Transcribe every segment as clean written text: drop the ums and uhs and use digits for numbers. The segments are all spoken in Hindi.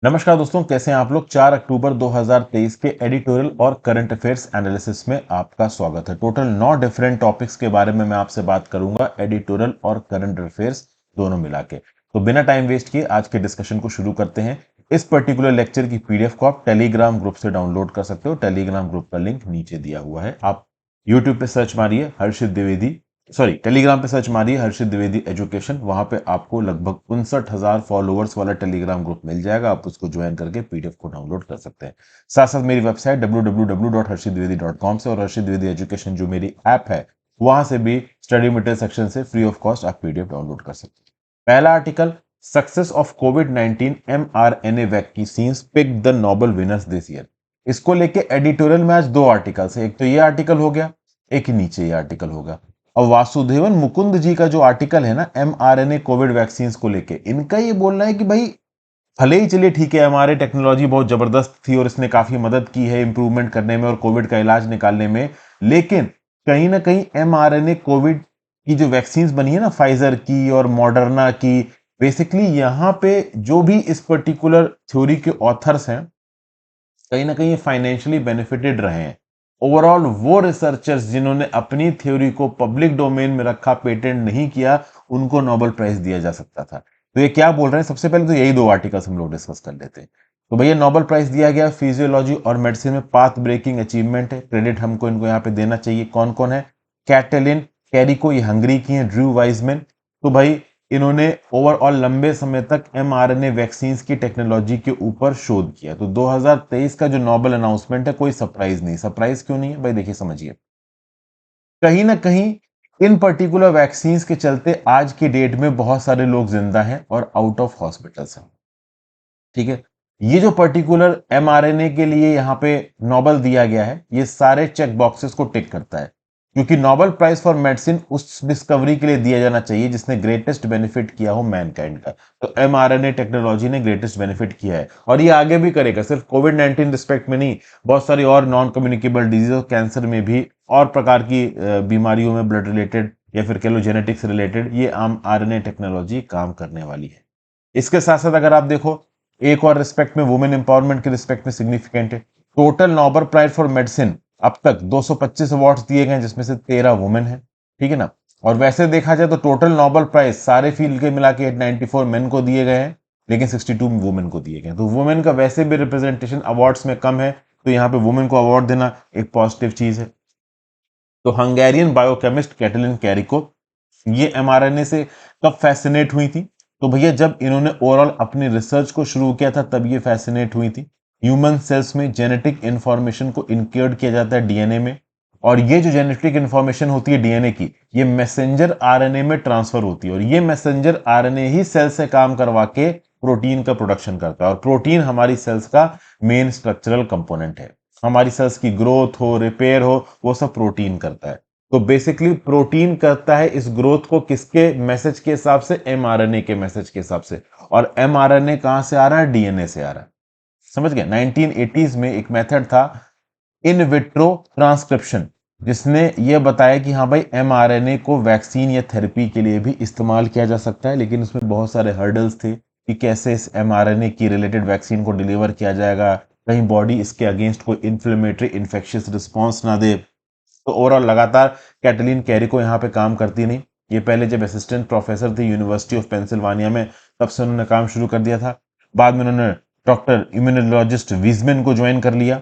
नमस्कार दोस्तों, कैसे हैं आप लोग। 4 अक्टूबर 2023 के एडिटोरियल और करंट अफेयर्स एनालिसिस में आपका स्वागत है। टोटल 9 डिफरेंट टॉपिक्स के बारे में मैं आपसे बात करूंगा, एडिटोरियल और करंट अफेयर्स दोनों मिला के। तो बिना टाइम वेस्ट किए आज के डिस्कशन को शुरू करते हैं। इस पर्टिकुलर लेक्चर की पीडीएफ को आप टेलीग्राम ग्रुप से डाउनलोड कर सकते हो। टेलीग्राम ग्रुप का लिंक नीचे दिया हुआ है। आप यूट्यूब पे सर्च मारिए हर्षित द्विवेदी, सॉरी टेलीग्राम पे सर्च मारिए हर्षित द्विवेदी एजुकेशन। वहां पे आपको लगभग 59,000 फॉलोअर्स वाला टेलीग्राम ग्रुप मिल जाएगा। आप उसको ज्वाइन करके पीडीएफ को डाउनलोड कर सकते हैं। साथ साथ मेरी वेबसाइट www.harshitdwivedi.com से और हर्षित द्विवेदी एजुकेशन जो मेरी ऐप है वहां से भी स्टडी मटेरियल सेक्शन से फ्री ऑफ कॉस्ट आप पीडीएफ डाउनलोड कर सकते हैं। पहला आर्टिकल, सक्सेस ऑफ कोविड-19 mRNA vaccines pick the Nobel winners this year. इसको लेके एडिटोरियल में आज दो आर्टिकल्स है। एक तो ये आर्टिकल हो गया, एक नीचे ये आर्टिकल होगा। और वासुदेवन मुकुंद जी का जो आर्टिकल है ना mRNA कोविड वैक्सीन को लेके, इनका ये बोलना है कि भाई भले ही चलिए ठीक है, हमारे टेक्नोलॉजी बहुत जबरदस्त थी और इसने काफी मदद की है इंप्रूवमेंट करने में और कोविड का इलाज निकालने में, लेकिन कहीं ना कहीं mRNA कोविड की जो वैक्सीन बनी है ना, फाइजर की और मॉडर्ना की, बेसिकली यहां पे जो भी इस पर्टिकुलर थ्योरी के ऑथर्स हैं कहीं ना कहीं ये फाइनेंशियली बेनिफिटेड रहे हैं। ओवरऑल वो रिसर्चर्स जिन्होंने अपनी थ्योरी को पब्लिक डोमेन में रखा, पेटेंट नहीं किया, उनको नोबेल प्राइज दिया जा सकता था। तो ये क्या बोल रहे हैं, सबसे पहले तो यही दो आर्टिकल्स हम लोग डिस्कस कर लेते हैं। तो भैया नोबेल प्राइज दिया गया फिजियोलॉजी और मेडिसिन में, पाथ ब्रेकिंग अचीवमेंट है। क्रेडिट हमको इनको यहाँ पे देना चाहिए। कौन कौन है? कैटलिन कैरिको, ये हंगरी की हैं। ड्रू वाइजमैन, तो भाई इन्होंने ओवरऑल लंबे समय तक mRNA वैक्सीन की टेक्नोलॉजी के ऊपर शोध किया। तो 2023 का जो नोबेल अनाउंसमेंट है, कोई सरप्राइज नहीं। सरप्राइज क्यों नहीं है भाई? देखिए समझिए, कहीं ना कहीं इन पर्टिकुलर वैक्सीन के चलते आज की डेट में बहुत सारे लोग जिंदा हैं और आउट ऑफ हॉस्पिटल्स हैं। ठीक है, ये जो पर्टिकुलर mRNA के लिए यहाँ पे नोबेल दिया गया है, ये सारे चेक बॉक्सेस को टिक करता है, क्योंकि नोबेल प्राइज फॉर मेडिसिन उस डिस्कवरी के लिए दिया जाना चाहिए जिसने ग्रेटेस्ट बेनिफिट किया हो मैनकाइंड का। तो mRNA टेक्नोलॉजी ने ग्रेटेस्ट बेनिफिट किया है और ये आगे भी करेगा। सिर्फ कोविड-19 रिस्पेक्ट में नहीं, बहुत सारी और नॉन कम्युनिकेबल डिजीज और कैंसर में भी और प्रकार की बीमारियों में, ब्लड रिलेटेड या फिर कह लो जेनेटिक्स रिलेटेड, ये mRNA टेक्नोलॉजी काम करने वाली है। इसके साथ साथ अगर आप देखो, एक और रिस्पेक्ट में, वुमेन एम्पावरमेंट के रिस्पेक्ट में सिग्निफिकेंट है। Total Nobel prize for medicine अब तक 225 अवार्ड्स दिए गए, जिसमें से 13 वुमेन है। ठीक है ना। और वैसे देखा जाए तो टोटल नोबेल प्राइज सारे फील्ड के मिला के 94 मेन को दिए गए हैं, लेकिन 62 वुमेन को दिए गए। तो वुमेन का वैसे भी रिप्रेजेंटेशन अवार्ड्स में कम है, तो यहाँ पे वुमेन को अवार्ड देना एक पॉजिटिव चीज है। तो हंगेरियन बायोकेमिस्ट कैटलिन कैरिको, ये mRNA से कब फैसिनेट हुई थी? तो भैया जब इन्होंने ओवरऑल अपनी रिसर्च को शुरू किया था तब ये फैसिनेट हुई थी। ह्यूमन सेल्स में जेनेटिक इंफॉर्मेशन को इनकोड किया जाता है डीएनए में, और ये जो जेनेटिक इंफॉर्मेशन होती है डीएनए की, ये मैसेंजर आरएनए में ट्रांसफर होती है, और ये मैसेंजर आरएनए ही सेल से काम करवा के प्रोटीन का प्रोडक्शन करता है। और प्रोटीन हमारी सेल्स का मेन स्ट्रक्चरल कंपोनेंट है। हमारी सेल्स की ग्रोथ हो, रिपेयर हो, वो सब प्रोटीन करता है। तो बेसिकली प्रोटीन करता है इस ग्रोथ को किसके मैसेज के हिसाब से? mRNA के मैसेज के हिसाब से। और mRNA कहां से आ रहा है? डीएनए से आ रहा है। समझ गए? 1980s में एक मेथड था इन विट्रो ट्रांसक्रिप्शन, जिसने यह बताया कि हाँ भाई mRNA को वैक्सीन या थेरेपी के लिए भी इस्तेमाल किया जा सकता है, लेकिन उसमें बहुत सारे हर्डल्स थे कि कैसे इस mRNA की रिलेटेड वैक्सीन को डिलीवर किया जाएगा, कहीं बॉडी इसके अगेंस्ट कोई इन्फ्लेमेटरी इन्फेक्शियस रिस्पॉन्स ना दे। तो ओवरऑल लगातार कैटलीन कैरिको यहाँ पे काम करती नहीं। ये पहले जब असिस्टेंट प्रोफेसर थी यूनिवर्सिटी ऑफ पेंसिल्वानिया में, तब से उन्होंने काम शुरू कर दिया था। बाद में उन्होंने डॉक्टर इम्यूनोलॉजिस्ट वीजमैन को ज्वाइन कर लिया,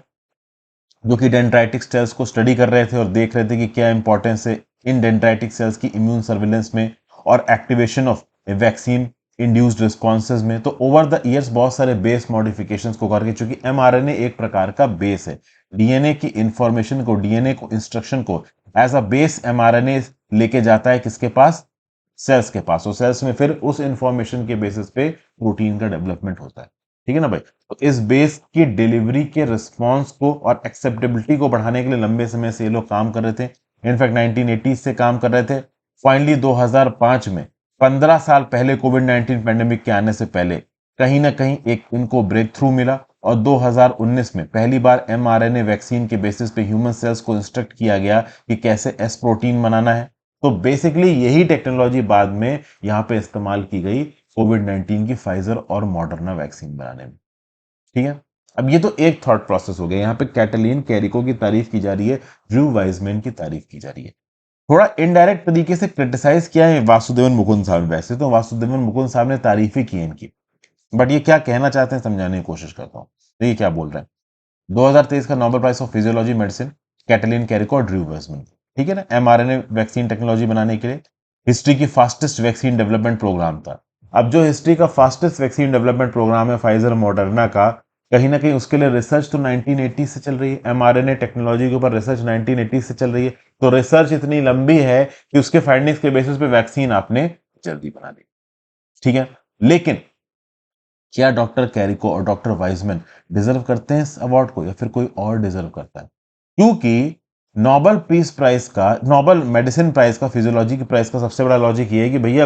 जो कि डेंड्राइटिक सेल्स को स्टडी कर रहे थे और देख रहे थे कि क्या इंपॉर्टेंस है इन डेंड्राइटिक सेल्स की इम्यून सर्विलेंस में और activation of vaccine induced responses में। तो ओवर द ईयर्स बहुत सारे बेस मॉडिफिकेशंस को करके, चूंकि mRNA एक प्रकार का बेस है, डीएनए की इंफॉर्मेशन को, डीएनए को, इंस्ट्रक्शन को एज अ बेस mRNA लेके जाता है किसके पास? सेल्स के पास। और सेल्स में फिर उस इंफॉर्मेशन के बेसिस पे प्रोटीन का डेवलपमेंट होता है। ठीक है ना भाई। तो इस बेस की डिलीवरी के रिस्पॉन्स को और एक्सेप्टेबिलिटी को बढ़ाने के लिए लंबे समय से ये लोग काम कर रहे थे। इनफैक्ट 1980 से काम कर रहे थे। फाइनली 2005 में, 15 साल पहले, कोविड-19 पैंडेमिक के आने से पहले, कहीं ना कहीं एक इनको ब्रेक थ्रू मिला और 2019 में पहली बार mRNA वैक्सीन के बेसिस पे ह्यूमन सेल्स को इंस्ट्रक्ट किया गया कि कैसे एस प्रोटीन बनाना है। तो बेसिकली यही टेक्नोलॉजी बाद में यहां पे इस्तेमाल की गई कोविड-19 की फाइजर और मॉडर्ना वैक्सीन बनाने में। ठीक है। अब ये तो एक थॉट प्रोसेस हो गया, यहाँ पे कैटलीन कैरिको की तारीफ की जा रही है, ड्रू वाइजमैन की तारीफ की जा रही है। थोड़ा इनडायरेक्ट तरीके से क्रिटिसाइज किया है वासुदेवन मुकुंद साहब ने। वैसे तो वासुदेवन मुकुंद साहब ने तारीफ ही की है इनकी, बट ये क्या कहना चाहते हैं समझाने की कोशिश करता हूँ। देखिए क्या बोल रहे हैं। 2023 का Nobel prize of physiology medicine Katalin Kariko और ड्रू वाइजमैन, ठीक है ना, एमआरएनए वैक्सीन टेक्नोलॉजी बनाने के लिए हिस्ट्री की फास्टेस्ट वैक्सीन डेवलपमेंट प्रोग्राम था। अब जो हिस्ट्री का फास्टेस्ट वैक्सीन डेवलपमेंट प्रोग्राम है फाइजर मॉडर्ना का, कहीं ना कहीं उसके लिए रिसर्च तो 1980 से चल रही है, एमआरएनए टेक्नोलॉजी के ऊपर रिसर्च 1980 से चल रही है। तो रिसर्च इतनी लंबी है कि उसके फाइंडिंग्स के बेसिस पे वैक्सीन आपने जल्दी बना दी, ठीक है। लेकिन क्या डॉक्टर कैरिको और डॉक्टर वाइजमैन डिजर्व करते हैं इस अवार्ड को, या फिर कोई और डिजर्व करता है? क्योंकि नोबेल पीस प्राइज का, नोबेल मेडिसिन प्राइज का, फिजियोलॉजी की प्राइज का सबसे बड़ा लॉजिक ये है कि भैया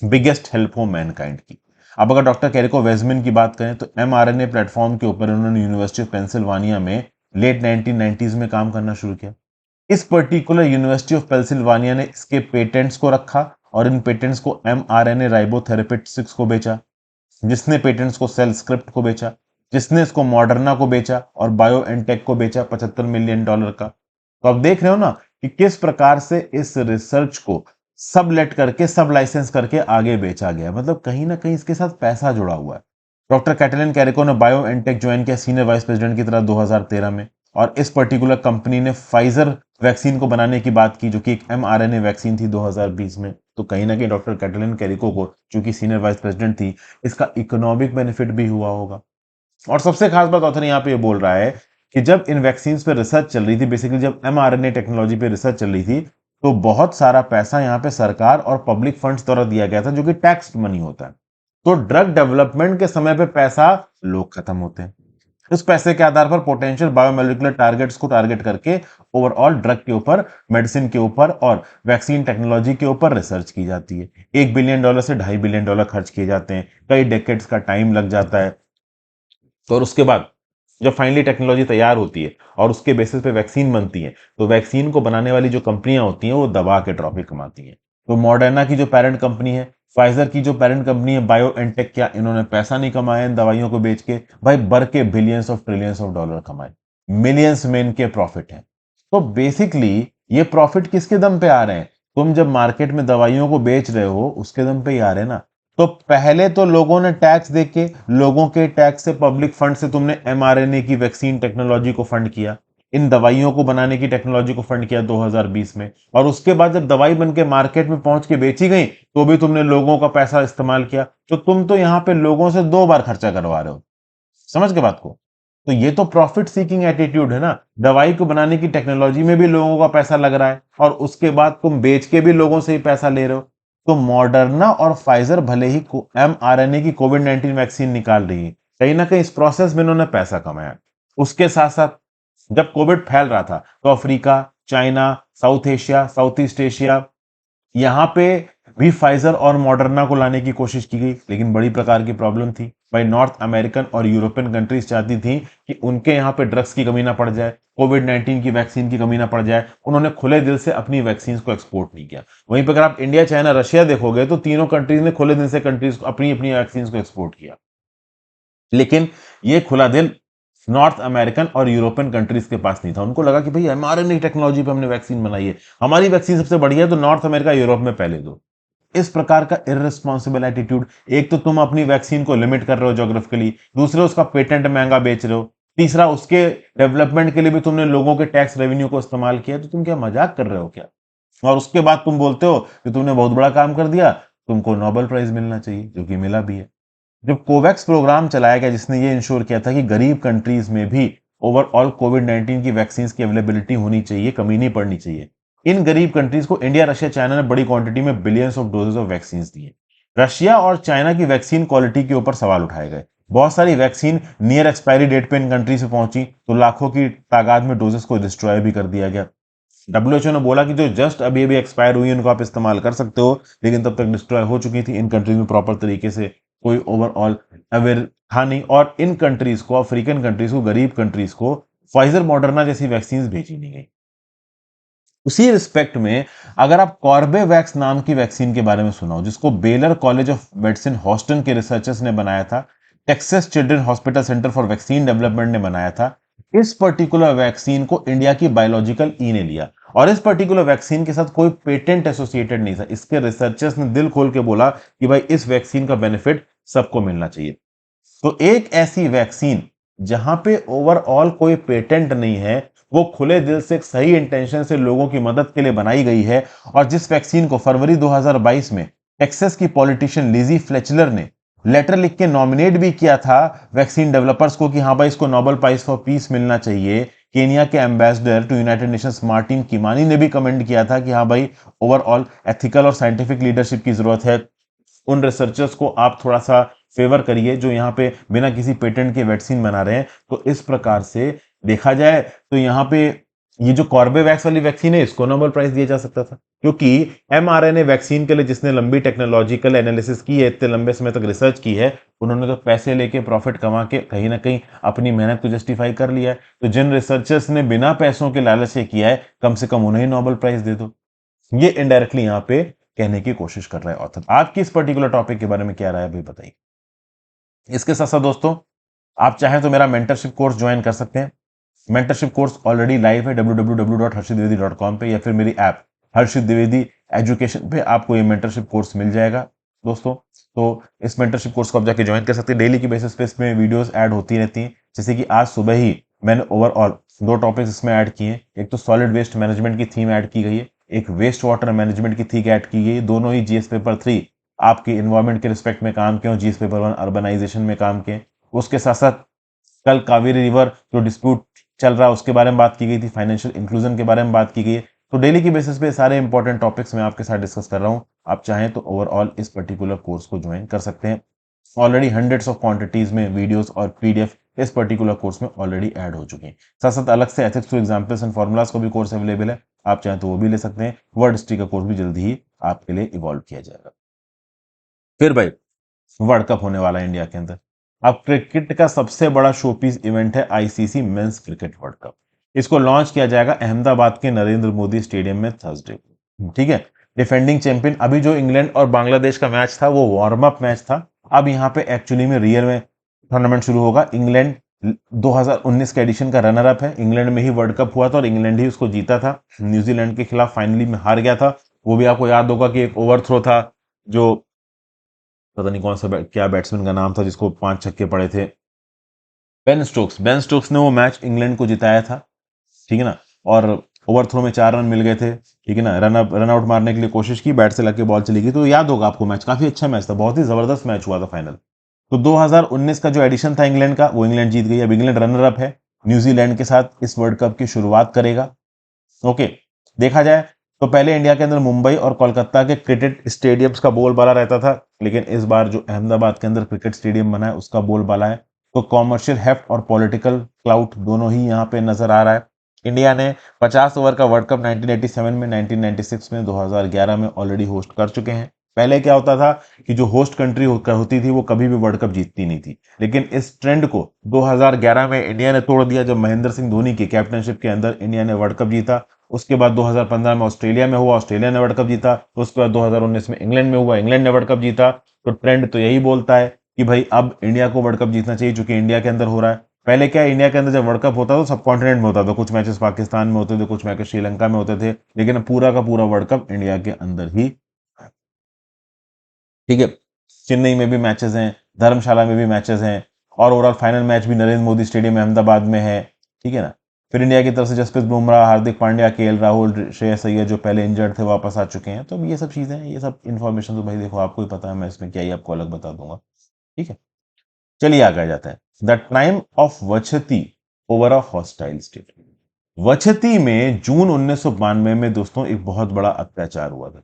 बिगेस्ट हेल्प हो मैनकाइंड की। अब अगर डॉक्टर कैरिको वेजमिन की बात करें तो एमआरएनए प्लेटफॉर्म के ऊपर उन्होंने यूनिवर्सिटी ऑफ पेंसिल्वानिया में लेट 1990s में काम करना शुरू किया। इस पर्टिकुलर यूनिवर्सिटी ऑफ पेंसिल्वानिया ने इसके पेटेंट्स को रखा और इन पेटेंट्स को एमआरएनए राइबोथेरेपेटिक्स को बेचा, जिसने पेटेंट्स को सेल स्क्रिप्ट को बेचा, जिसने इसको मॉडर्ना को बेचा और बायो एनटेक को बेचा $75 मिलियन का। तो आप देख रहे हो ना कि किस प्रकार से इस रिसर्च को सब लेट करके, सब लाइसेंस करके आगे बेचा गया। मतलब कहीं ना कहीं इसके साथ पैसा जुड़ा हुआ है। डॉक्टर कैटलिन कैरिको ने बायो एनटेक ज्वाइन किया सीनियर वाइस प्रेसिडेंट की तरह 2013 में, और इस पर्टिकुलर कंपनी ने फाइजर वैक्सीन को बनाने की बात की, जो कि एक एमआरएनए वैक्सीन थी 2020 में। तो कहीं ना कहीं डॉक्टर कैटलिन कैरिको को, जो कि सीनियर वाइस प्रेसिडेंट थी, इसका इकोनॉमिक बेनिफिट भी हुआ होगा। और सबसे खास बात ऑथर यहाँ पे ये बोल रहा है कि जब इन वैक्सीन पे रिसर्च चल रही थी, बेसिकली जब एमआरएनए टेक्नोलॉजी पे रिसर्च चल रही थी, तो बहुत सारा पैसा यहाँ पे सरकार और पब्लिक फंड्स द्वारा दिया गया था, जो कि टैक्स मनी होता है। तो ड्रग डेवलपमेंट के समय पे पैसा लोग खत्म होते हैं। उस पैसे के आधार पर पोटेंशियल बायोमोलिकुलर टारगेट्स को टारगेट करके ओवरऑल ड्रग के ऊपर, मेडिसिन के ऊपर और वैक्सीन टेक्नोलॉजी के ऊपर रिसर्च की जाती है। $1 बिलियन से $2.5 बिलियन खर्च किए जाते हैं, कई डेकेड्स का टाइम लग जाता है। तो और उसके बाद जब फाइनली टेक्नोलॉजी तैयार होती है और उसके बेसिस पे वैक्सीन बनती है, तो वैक्सीन को बनाने वाली जो कंपनियां होती हैं वो दबा के ट्रॉफी कमाती हैं। तो मॉडर्ना की जो पेरेंट कंपनी है, फाइजर की जो पेरेंट कंपनी है बायो एनटेक, क्या इन्होंने पैसा नहीं कमाया इन दवाइयों को बेच के? भाई बढ़ के billions of trillions of dollar कमाए, मिलियंस में इनके प्रॉफिट है। तो बेसिकली ये प्रॉफिट किसके दम पे आ रहे हैं? तुम जब मार्केट में दवाइयों को बेच रहे हो उसके दम पे ही आ रहे हैं ना। तो पहले तो लोगों ने टैक्स देके, लोगों के टैक्स से, पब्लिक फंड से तुमने एमआरएनए की वैक्सीन टेक्नोलॉजी को फंड किया, इन दवाइयों को बनाने की टेक्नोलॉजी को फंड किया 2020 में, और उसके बाद जब दवाई बन के मार्केट में पहुंच के बेची गई तो भी तुमने लोगों का पैसा इस्तेमाल किया। तो तुम तो यहां पे लोगों से 2 बार खर्चा करवा रहे हो। समझ के बात को? तो ये तो प्रॉफिट सीकिंग एटीट्यूड है ना। दवाई को बनाने की टेक्नोलॉजी में भी लोगों का पैसा लग रहा है और उसके बाद तुम बेच के भी लोगों से ही पैसा ले रहे हो। तो मॉडर्ना और फाइजर भले ही एमआरएनए की कोविड-19 वैक्सीन निकाल रही है, कहीं ना कहीं इस प्रोसेस में उन्होंने पैसा कमाया। उसके साथ साथ जब कोविड फैल रहा था तो Africa, China, south Asia, south east Asia, यहां पे भी फाइजर और मॉडर्ना को लाने की कोशिश की गई, लेकिन बड़ी प्रकार की प्रॉब्लम थी भाई। नॉर्थ अमेरिकन और यूरोपियन कंट्रीज चाहती थी कि उनके यहां पे ड्रग्स की कमी ना पड़ जाए, कोविड-19 की वैक्सीन की कमी ना पड़ जाए। उन्होंने खुले दिल से अपनी वैक्सीन को एक्सपोर्ट नहीं किया। वहीं पर अगर आप इंडिया, चाइना, रशिया देखोगे तो तीनों कंट्रीज ने खुले दिल से कंट्रीज को अपनी अपनी वैक्सीन को एक्सपोर्ट किया। लेकिन ये खुला दिल नॉर्थ अमेरिकन और यूरोपियन कंट्रीज के पास नहीं था। उनको लगा कि भाई एमआरएनए टेक्नोलॉजी पे हमने वैक्सीन बनाई है, हमारी वैक्सीन सबसे बढ़िया है, तो नॉर्थ अमेरिका, यूरोप में पहले दो। इस प्रकार का इररिस्पॉन्सिबल एटीट्यूड, एक तो तुम अपनी वैक्सीन को लिमिट कर रहे हो ज्योग्राफिकली, दूसरे उसका पेटेंट महंगा बेच रहे हो, तीसरा उसके डेवलपमेंट के लिए भी तुमने लोगों के टैक्स रेवेन्यू को इस्तेमाल किया। तो तुम क्या मजाक कर रहे हो क्या? और उसके बाद तुम बोलते हो कि तुमने बहुत बड़ा काम कर दिया, तुमको नोबेल प्राइज मिलना चाहिए, जो कि मिला भी है। जब कोवैक्स प्रोग्राम चलाया गया, जिसने ये इंश्योर किया था कि गरीब कंट्रीज में भी ओवरऑल कोविड-19 की वैक्सीन की अवेलेबिलिटी होनी चाहिए, कमी नहीं पड़नी चाहिए। इन गरीब कंट्रीज को इंडिया, रशिया, चाइना ने बड़ी क्वांटिटी में billions of doses of vaccine दिए। रशिया और चाइना की वैक्सीन क्वालिटी के ऊपर सवाल उठाए गए। बहुत सारी वैक्सीन नियर एक्सपायरी डेट पे इन कंट्री से पहुंची, तो लाखों की तादाद में डोजेस को डिस्ट्रॉय भी कर दिया गया। डब्ल्यूएचओ ने बोला कि जो जस्ट अभी अभी एक्सपायर हुई उनको आप इस्तेमाल कर सकते हो, लेकिन तब तक डिस्ट्रॉय हो चुकी थी। इन कंट्रीज में प्रॉपर तरीके से कोई ओवरऑल अवेयर था नहीं, और इन कंट्रीज को, अफ्रीकन कंट्रीज को, गरीब कंट्रीज को फाइजर, मॉडर्ना जैसी वैक्सीन भेजी नहीं गई। उसी रिस्पेक्ट में अगर आप कॉर्बेवैक्स नाम की वैक्सीन के बारे में सुना हो, जिसको baler college of medicine Houston के रिसर्चर्स ने बनाया था, Texas children hospital centre for vaccine development ने बनाया था। इस पर्टिकुलर वैक्सीन को इंडिया की बायोलॉजिकल ई ने लिया और इस पर्टिकुलर वैक्सीन के साथ कोई पेटेंट एसोसिएटेड नहीं था। इसके रिसर्चर्स ने दिल खोल के बोला कि भाई इस वैक्सीन का बेनिफिट सबको मिलना चाहिए। तो एक ऐसी वैक्सीन जहां पे ओवरऑल कोई पेटेंट नहीं है, वो खुले दिल से सही इंटेंशन से लोगों की मदद के लिए बनाई गई है, और जिस वैक्सीन को फरवरी 2022 में टेक्सास की पॉलिटिशियन लिजी फ्लेचलर ने लेटर लिख के नॉमिनेट भी किया था वैक्सीन डेवलपर्स को कि हाँ भाई इसको नोबेल प्राइज फॉर पीस मिलना चाहिए। केनिया के ambassador to United Nations Martin Kimani ने भी कमेंट किया था कि हाँ भाई ओवरऑल एथिकल और साइंटिफिक लीडरशिप की जरूरत है। उन रिसर्चर्स को आप थोड़ा सा फेवर करिए जो यहाँ पे बिना किसी पेटेंट के वैक्सीन बना रहे हैं। तो इस प्रकार से देखा जाए तो यहाँ पे ये जो कॉर्बेवैक्स वाली वैक्सीन है इसको नोबेल प्राइज दिया जा सकता था, क्योंकि एमआरएनए वैक्सीन के लिए जिसने लंबी टेक्नोलॉजिकल एनालिसिस की है, इतने लंबे समय तक रिसर्च की है, उन्होंने तो पैसे लेके प्रॉफिट कमा के कहीं ना कहीं अपनी मेहनत को जस्टिफाई कर लिया है। तो जिन रिसर्चर्स ने बिना पैसों के लालच से किया है, कम से कम उन्हें नोबेल प्राइज दे दो। ये इनडायरेक्टली यहाँ पे कहने की कोशिश कर रहा है ऑथर। आपकी इस पर्टिकुलर टॉपिक के बारे में क्या राय है, अभी बताइए। इसके साथ साथ दोस्तों, आप चाहें तो मेरा मेंटरशिप कोर्स ज्वाइन कर सकते हैं। मेंटरशिप कोर्स ऑलरेडी लाइव है www.harshitdwedi.com पे, या फिर मेरी ऐप हर्षित द्विवेदी एजुकेशन पे आपको ये मेंटरशिप कोर्स मिल जाएगा दोस्तों। तो इस मेंटरशिप कोर्स को आप जाके ज्वाइन कर सकते हैं। डेली की बेसिस पे इसमें वीडियोस ऐड होती रहती हैं, जैसे कि आज सुबह ही मैंने ओवरऑल 2 टॉपिक्स इसमें ऐड किए हैं। एक तो सॉलिड वेस्ट मैनेजमेंट की थीम ऐड की गई है, एक वेस्ट वाटर मैनेजमेंट की थीम ऐड की गई है। दोनों ही जीएस पेपर 3 आपके इन्वायरमेंट के रिस्पेक्ट में काम किए, जीएस पेपर 1 अर्बनाइजेशन में काम किए। उसके साथ साथ कल कावेरी रिवर जो डिस्प्यूट चल रहा है उसके बारे में बात की गई थी, फाइनेंशियल इंक्लूजन के बारे में बात की गई है। तो डेली की बेसिस पे सारे इंपॉर्टेंट टॉपिक्स मैं आपके साथ डिस्कस कर रहा हूं। आप चाहें तो ओवरऑल इस पर्टिकुलर कोर्स को ज्वाइन कर सकते हैं। ऑलरेडी हंड्रेड्स ऑफ क्वांटिटीज में वीडियोस और पीडीएफ इस पर्टिकुलर कोर्स में ऑलरेडी ऐड हो चुके हैं। साथ साथ अलग से ethics two examples and formulas को भी कोर्स अवेलेबल है, आप चाहें तो वो भी ले सकते हैं। वर्ड हिस्ट्री का कोर्स भी जल्दी ही आपके लिए इवॉल्व किया जाएगा। फिर भाई वर्ल्ड कप होने वाला है इंडिया के अंदर। अब क्रिकेट का सबसे बड़ा शोपीस इवेंट है ICC men's cricket world cup. इसको लॉन्च किया जाएगा अहमदाबाद के नरेंद्र मोदी स्टेडियम में थर्सडे को, ठीक है। डिफेंडिंग चैंपियन, अभी जो इंग्लैंड और बांग्लादेश का मैच था वो वार्म अप मैच था। अब यहाँ पे एक्चुअली में रियल में टूर्नामेंट शुरू होगा। इंग्लैंड 2019 के एडिशन का रनर अप है। इंग्लैंड में ही वर्ल्ड कप हुआ था और इंग्लैंड ही उसको जीता था। न्यूजीलैंड के खिलाफ फाइनली में हार गया था। वो भी आपको याद होगा कि एक ओवर थ्रो था, जो पता नहीं कौन सा क्या बैट्समैन का नाम था जिसको 5 छक्के पड़े थे, बेन स्टोक्स ने वो मैच इंग्लैंड को जिताया था, ठीक है ना। और ओवर थ्रो में 4 रन मिल गए थे, ठीक है ना। रन आउट मारने के लिए कोशिश की, बैट से लग के बॉल चली गई। तो याद होगा आपको मैच, काफी अच्छा मैच था, बहुत ही जबरदस्त मैच हुआ था फाइनल। तो 2019 का जो एडिशन था इंग्लैंड का, वो इंग्लैंड जीत गई। अब इंग्लैंड रनर अप है, न्यूजीलैंड के साथ इस वर्ल्ड कप की शुरुआत करेगा। ओके, देखा जाए तो पहले इंडिया के अंदर मुंबई और कोलकाता के क्रिकेट स्टेडियम्स का बोलबाला रहता था, लेकिन इस बार जो अहमदाबाद के अंदर क्रिकेट स्टेडियम बना है उसका बोलबाला है। तो कॉमर्शियल हेफ्ट और पॉलिटिकल क्लाउट दोनों ही यहाँ पे नजर आ रहा है। इंडिया ने 50 ओवर का वर्ल्ड कप 1987 में, 1996 में, 2011 में ऑलरेडी होस्ट कर चुके हैं। पहले क्या होता था कि जो होस्ट कंट्री होती थी वो कभी भी वर्ल्ड कप जीतती नहीं थी, लेकिन इस ट्रेंड को 2011 में इंडिया ने तोड़ दिया जब महेंद्र सिंह धोनी की कैप्टनशिप के अंदर इंडिया ने वर्ल्ड कप जीता। उसके बाद 2015 में ऑस्ट्रेलिया में हुआ, ऑस्ट्रेलिया ने वर्ल्ड कप जीता। तो उसके बाद 2019 में इंग्लैंड में हुआ, इंग्लैंड ने वर्ल्ड कप जीता। तो ट्रेंड तो यही बोलता है कि भाई अब इंडिया को वर्ल्ड कप जीतना चाहिए, चूंकि इंडिया के अंदर हो रहा है। पहले क्या, इंडिया के अंदर जब वर्ल्ड कप होता था तो सब कॉन्टिनेंट में होता था, कुछ मैचेस पाकिस्तान में होते थे, कुछ मैचेस श्रीलंका में होते थे, लेकिन पूरा का पूरा वर्ल्ड कप इंडिया के अंदर ही, ठीक है। चेन्नई में भी मैचेस हैं, धर्मशाला में भी मैचेस हैं, और ओवरऑल फाइनल मैच भी नरेंद्र मोदी स्टेडियम अहमदाबाद में है, ठीक है ना। फिर इंडिया की तरफ से जसप्रीत बुमराह, हार्दिक पांड्या, केएल राहुल, श्रेयस अय्यर जो पहले इंजर्ड थे वापस आ चुके हैं। तो ये सब चीजें, ये सब इन्फॉर्मेशन तो भाई देखो आपको ही पता है, मैं इसमें क्या ही आपको अलग बता दूंगा, ठीक है। चलिए आगे जाते हैं। The time of Vachathi over a hostile state. Vachathi में जून 1992 में दोस्तों एक बहुत बड़ा अत्याचार हुआ था।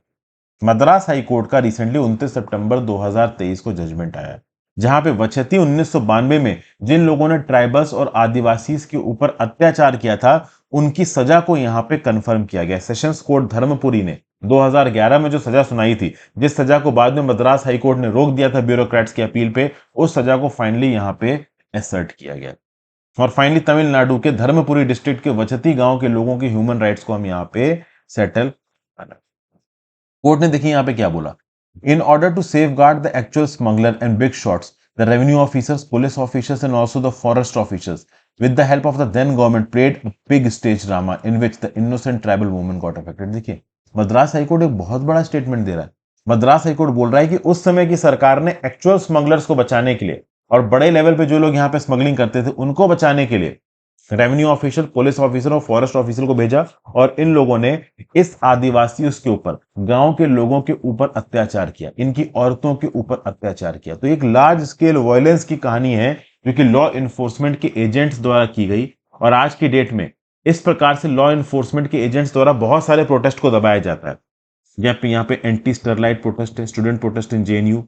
मद्रास हाई कोर्ट का रिसेंटली 29 सितंबर 2023 को जजमेंट आया, जहां पे वछती 1992 में जिन लोगों ने ट्राइबल्स और आदिवासी के ऊपर अत्याचार किया था उनकी सजा को यहां पे कंफर्म किया गया। सेशंस कोर्ट धर्मपुरी ने 2011 में जो सजा सुनाई थी, जिस सजा को बाद में मद्रास हाई कोर्ट ने रोक दिया था ब्यूरोक्रेट्स की अपील पे, उस सजा को फाइनली यहां पे एसर्ट किया गया। और फाइनली तमिलनाडु के धर्मपुरी डिस्ट्रिक्ट के वछती गांव के लोगों के ह्यूमन राइट्स को हम यहां पे सेटल। कोर्ट ने देखिए यहां पे क्या बोला, in order to safeguard the actual smuggler and big shots The revenue officers, police officers, and also the forest officers, with the help of the then government, played a big stage drama in which the innocent tribal women got affected. देखिए, मद्रास हाईकोर्ट एक बहुत बड़ा स्टेटमेंट दे रहा है। मद्रास हाईकोर्ट बोल रहा है कि उस समय की सरकार ने एक्चुअल स्मगलर्स को बचाने के लिए और बड़े लेवल पे जो लोग यहाँ पे स्मगलिंग करते थे उनको बचाने के लिए रेवेन्यू ऑफिसर, पुलिस ऑफिसर और फॉरेस्ट ऑफिसर को भेजा, और इन लोगों ने इस आदिवासियों के ऊपर, गांव के लोगों के ऊपर अत्याचार किया, इनकी औरतों के ऊपर अत्याचार किया। तो एक लार्ज स्केल वायलेंस की कहानी है जो कि लॉ इन्फोर्समेंट के एजेंट्स द्वारा की गई, और आज की डेट में इस प्रकार से लॉ इन्फोर्समेंट के एजेंट्स द्वारा बहुत सारे प्रोटेस्ट को दबाया जाता है। यहाँ पे एंटी स्टरलाइट प्रोटेस्ट है, student protest in JNU,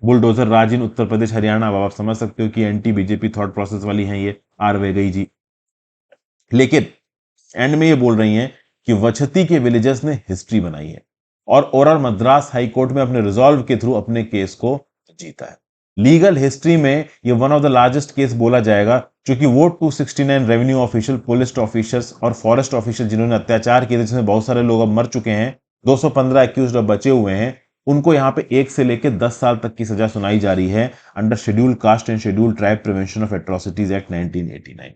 bulldozer raj in Uttar Pradesh Haryana. अब आप समझ सकते हो कि एंटी बीजेपी थॉट प्रोसेस वाली है ये आर वेगई जी। लेकिन एंड में ये बोल रही हैं कि वछती के विलेजर्स ने हिस्ट्री बनाई है और ओरल मद्रास हाई कोर्ट में अपने रिजॉल्व के थ्रू अपने केस को जीता है। लीगल हिस्ट्री में ये one of the largest case बोला जाएगा, क्योंकि वो 269 रेवेन्यू ऑफिशियल, पुलिस ऑफिसर्स और फॉरेस्ट ऑफिसर जिन्होंने अत्याचार किए थे, जिसमें बहुत सारे लोग अब मर चुके हैं, 215 एक्यूज्ड अब बचे हुए हैं, उनको यहां पे 1 से लेकर 10 साल तक की सजा सुनाई जा रही है under schedule caste and schedule tribe prevention of atrocities act 1989।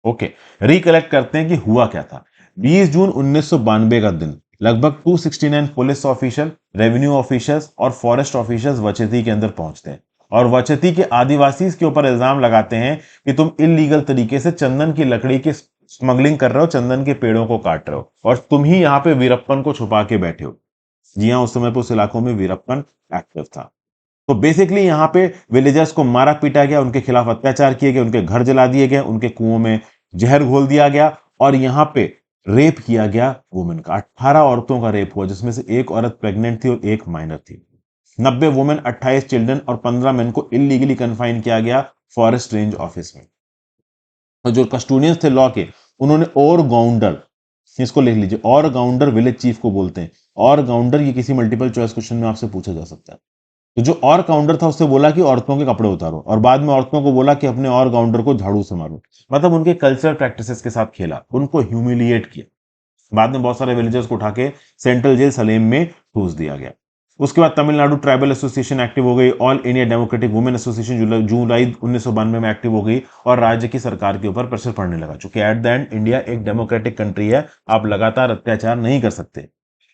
Okay, recollect करते हैं कि हुआ क्या था। 20 जून 1992 का दिन लगभग 269 पुलिस ऑफिसर, रेवेन्यू ऑफिसर्स और फॉरेस्ट ऑफिसर्स वचेती के अंदर पहुंचते हैं और वचेती के आदिवासी के ऊपर इल्जाम लगाते हैं कि तुम इलीगल तरीके से चंदन की लकड़ी की स्मगलिंग कर रहे हो, चंदन के पेड़ों को काट रहे हो, और तुम ही यहाँ पे वीरप्पन को छुपा के बैठे हो। जी हाँ, उस समय पे उस इलाकों में वीरप्पन एक्टिव था। तो बेसिकली यहाँ पे विलेजर्स को मारा पीटा गया, उनके खिलाफ अत्याचार किए गए, उनके घर जला दिए गए, उनके कुओं में जहर घोल दिया गया, और यहाँ पे रेप किया गया वुमेन का। 18 औरतों का रेप हुआ, जिसमें से एक औरत प्रेग्नेंट थी और एक माइनर थी। 90 वुमेन, 28 चिल्ड्रन और 15 मेन को इलीगली कन्फाइन किया गया फॉरेस्ट रेंज ऑफिस में। और जो कस्टोडियंस थे लॉ के, उन्होंने और गाउंडर, इसको लिख लीजिए, और गाउंडर विलेज चीफ को बोलते हैं। और गाउंडर ये किसी मल्टीपल चॉइस क्वेश्चन में आपसे पूछा जा सकता है। तो जो और काउंटर था उससे बोला कि औरतों के कपड़े उतारो, और बाद में औरतों को बोला कि अपने और काउंटर को झाड़ू से मारो। मतलब उनके कल्चरल प्रैक्टिसेस के साथ खेला, उनको ह्यूमिलिएट किया। बाद में बहुत सारे विलेजर्स को उठा के सेंट्रल जेल सलेम में ठूस दिया गया। उसके बाद तमिलनाडु ट्राइबल एसोसिएशन एक्टिव हो गई, all India democratic women association जुलाई 1992 में एक्टिव हो गई, और राज्य की सरकार के ऊपर प्रेशर पड़ने लगा, क्योंकि एट द एंड इंडिया एक डेमोक्रेटिक कंट्री है, आप लगातार अत्याचार नहीं कर सकते।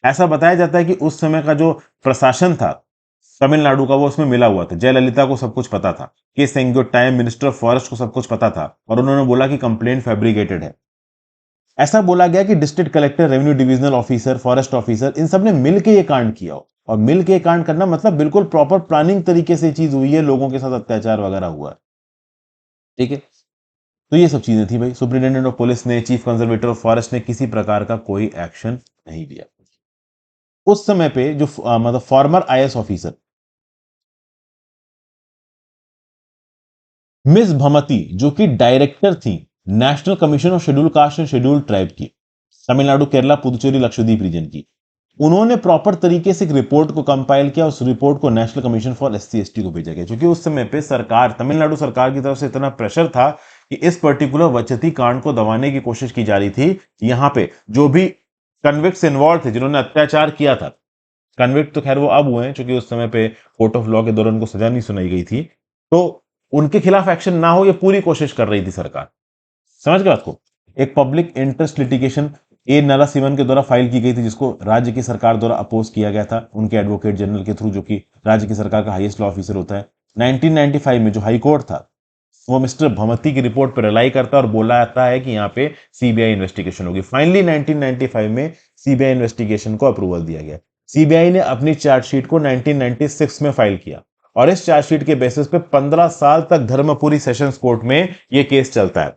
ऐसा बताया जाता है कि उस समय का जो प्रशासन था तमिलनाडु का, वो उसमें मिला हुआ था। जयललिता को सब कुछ पता था, के सेंगोट्टायम मिनिस्टर ऑफ फॉरेस्ट को सब कुछ पता था, और उन्होंने बोला कि कंप्लेंट फैब्रिकेटेड है। ऐसा बोला गया कि district collector, revenue divisional officer, forest officer, इन सब ने मिलकर ये कांड किया हो। और मिलकर कांड करना मतलब बिल्कुल प्रॉपर प्लानिंग तरीके से चीज हुई है, लोगों के साथ अत्याचार वगैरह हुआ है। ठीक है, तो ये सब चीजें थी भाई। सुप्रिंटेंडेंट ऑफ पुलिस ने, चीफ कंजर्वेटर ऑफ फॉरेस्ट ने किसी प्रकार का कोई एक्शन नहीं लिया। उस समय पे जो मतलब फॉर्मर आईएएस ऑफिसर मिस भमती, जो कि डायरेक्टर थी national commission of schedule caste and schedule tribe की, तमिलनाडु, केरला, पुदुचेरी, लक्षद्वीप रीजन की, उन्होंने प्रॉपर तरीके से एक रिपोर्ट को कंपाइल किया। उस रिपोर्ट को national commission for SC ST को भेजा गया, क्योंकि उस समय पे सरकार, तमिलनाडु सरकार की तरफ से इतना प्रेशर था कि इस पर्टिकुलर वचती कांड को दबाने की कोशिश की जा रही थी। यहां पे जो भी कन्विक्ट्स इन्वॉल्व थे, जिन्होंने अत्याचार किया था, कन्विक्ट तो खैर वो अब हुए हैं, क्योंकि उस समय पे कोर्ट ऑफ लॉ के दौरान उनको सजा नहीं सुनाई गई थी, तो उनके खिलाफ एक्शन ना हो, ये पूरी कोशिश कर रही थी सरकार। समझ गए बात को। एक पब्लिक इंटरेस्ट लिटिगेशन ए नरसिम्हन के द्वारा फाइल की गई थी, जिसको राज्य की सरकार द्वारा अपोज किया गया था उनके एडवोकेट जनरल के थ्रू, जो कि राज्य की सरकार का हाईएस्ट लॉ ऑफिसर होता है। 1995 में जो हाई कोर्ट था, वो मिस्टर भमती की रिपोर्ट पर रिलाई करता है और बोला जाता है कि यहाँ पे सीबीआई इन्वेस्टिगेशन होगी। फाइनली 1995 में सीबीआई इन्वेस्टिगेशन को अप्रूवल दिया गया। सीबीआई ने अपनी चार्जशीट को 1996 में फाइल किया, और इस चार्जशीट के बेसिस पे 15 साल तक धर्मपुरी सेशंस कोर्ट में यह केस चलता है,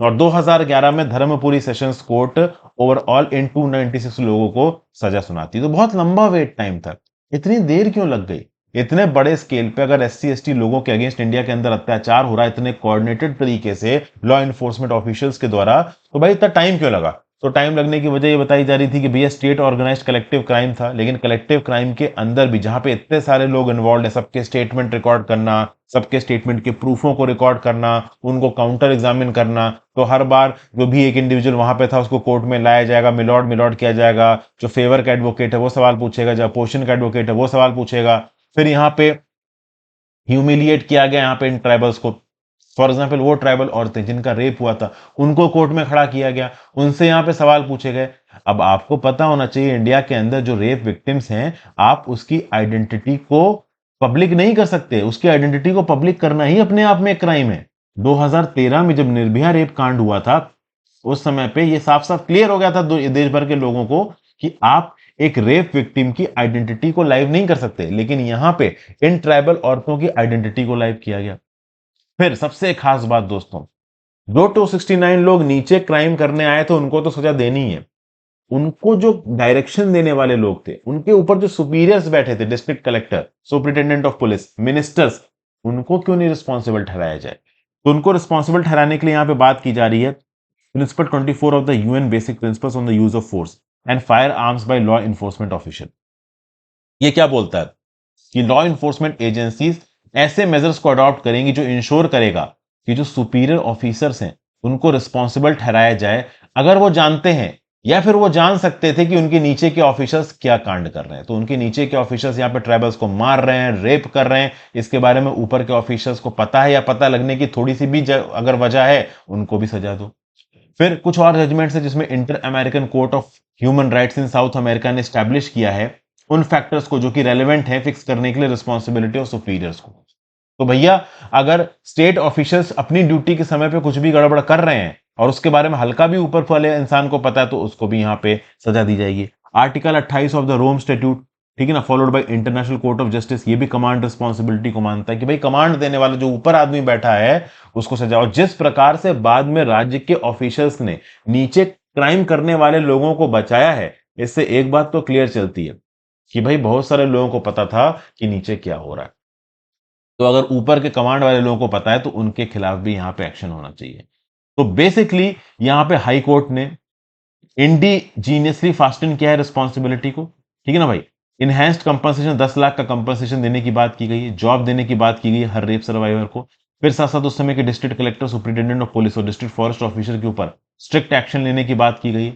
और 2011 में धर्मपुरी सेशंस कोर्ट ओवरऑल इन 296 लोगों को सजा सुनाती है। तो बहुत लंबा वेट टाइम था। इतनी देर क्यों लग गई? इतने बड़े स्केल पे अगर एससी एसटी लोगों के अगेंस्ट इंडिया के अंदर अत्याचार हो रहा है इतने कोऑर्डिनेटेड तरीके से लॉ इन्फोर्समेंट ऑफिशियल्स के द्वारा, तो भाई इतना टाइम क्यों लगा? तो टाइम लगने की वजह ये बताई जा रही थी कि भैया स्टेट ऑर्गेनाइज्ड कलेक्टिव क्राइम था, लेकिन कलेक्टिव क्राइम के अंदर भी जहां पे इतने सारे लोग इन्वॉल्व है, सबके स्टेटमेंट रिकॉर्ड करना, सबके स्टेटमेंट के प्रूफों को रिकॉर्ड करना, उनको काउंटर एग्जामिन करना, तो हर बार जो भी एक इंडिविजुअल वहां पे था उसको कोर्ट में लाया जाएगा, मिलॉर्ड मिलॉर्ड किया जाएगा, जो फेवर का एडवोकेट है वो सवाल पूछेगा, जो अपोजिशन का एडवोकेट है वो सवाल पूछेगा, फिर यहाँ पे ह्यूमिलिएट किया गया यहाँ पे इन ट्राइबल्स को। फॉर एग्जाम्पल वो ट्राइबल औरतें जिनका रेप हुआ था उनको कोर्ट में खड़ा किया गया, उनसे यहाँ पे सवाल पूछे गए। अब आपको पता होना चाहिए इंडिया के अंदर जो रेप विक्टिम्स हैं, आप उसकी आइडेंटिटी को पब्लिक नहीं कर सकते। उसकी आइडेंटिटी को पब्लिक करना ही अपने आप में एक क्राइम है। 2013 में जब निर्भया रेप कांड हुआ था, उस समय पे ये साफ साफ क्लियर हो गया था देश भर के लोगों को कि आप एक रेप विक्टिम की आइडेंटिटी को लाइव नहीं कर सकते, लेकिन यहां पे इन ट्राइबल औरतों की आइडेंटिटी को लाइव किया गया। फिर सबसे खास बात दोस्तों, जो 269 लोग नीचे क्राइम करने आए थे उनको तो सजा देनी है, उनको जो डायरेक्शन देने वाले लोग थे, उनके ऊपर जो सुपीरियर्स बैठे थे, district collector, superintendent of police, ministers, उनको क्यों नहीं रिस्पॉन्सिबल ठहराया जाए? तो उनको रिस्पॉन्सिबल ठहराने के लिए यहां पे बात की जा रही है principle 24 of the UN basic principles on the use of force and firearms by law enforcement official. ये क्या बोलता है कि लॉ इन्फोर्समेंट एजेंसीज ऐसे मेजर्स को अडॉप्ट करेंगी जो इंश्योर करेगा कि जो सुपीरियर ऑफिसर्स हैं उनको रिस्पॉन्सिबल ठहराया जाए, अगर वो जानते हैं या फिर वो जान सकते थे कि उनके नीचे के ऑफिसर्स क्या कांड कर रहे हैं। तो उनके नीचे के ऑफिसर्स यहाँ पे ट्राइबल्स को मार रहे हैं, रेप कर रहे हैं, इसके बारे में ऊपर के ऑफिसर्स को पता है या पता लगने की थोड़ी सी भी अगर वजह है, उनको भी सजा दो। फिर कुछ और जजमेंट्स है जिसमें inter American court of human rights in south America ने स्टैब्लिश किया है उन फैक्टर्स को जो कि रेलेवेंट है फिक्स करने के लिए रिस्पॉन्सिबिलिटी ऑफ सुपीरियर्स को। तो भैया, अगर स्टेट ऑफिशियल्स अपनी ड्यूटी के समय पे कुछ भी गड़बड़ कर रहे हैं और उसके बारे में हल्का भी ऊपर वाले इंसान को पता है, तो उसको भी यहाँ पे सजा दी जाएगी। Article 28 of the Rome statute, ठीक है ना, followed by international court of justice, ये भी कमांड रिस्पॉन्सिबिलिटी को मानता है कि भाई कमांड देने वाला जो ऊपर आदमी बैठा है उसको सजा। और जिस प्रकार से बाद में राज्य के ऑफिशियल्स ने नीचे क्राइम करने वाले लोगों को बचाया है, इससे एक बात तो क्लियर चलती है कि भाई बहुत सारे लोगों को पता था कि नीचे क्या हो रहा है। तो अगर ऊपर के कमांड वाले लोगों को पता है तो उनके खिलाफ भी यहां पे एक्शन होना चाहिए। तो बेसिकली यहां पे हाई कोर्ट ने इंडिजीनियसली फास्टन किया है रिस्पॉन्सिबिलिटी को, ठीक है ना भाई। इनहैंस्ड कंपनसेशन 10 लाख का कंपनसेशन देने की बात की गई है, जॉब देने की बात की गई है हर रेप सर्वाइवर को। फिर साथ साथ उस समय के district collector, superintendent of police और डिस्ट्रिक्ट फॉरेस्ट ऑफिसर के ऊपर स्ट्रिक्ट एक्शन लेने की बात की गई है,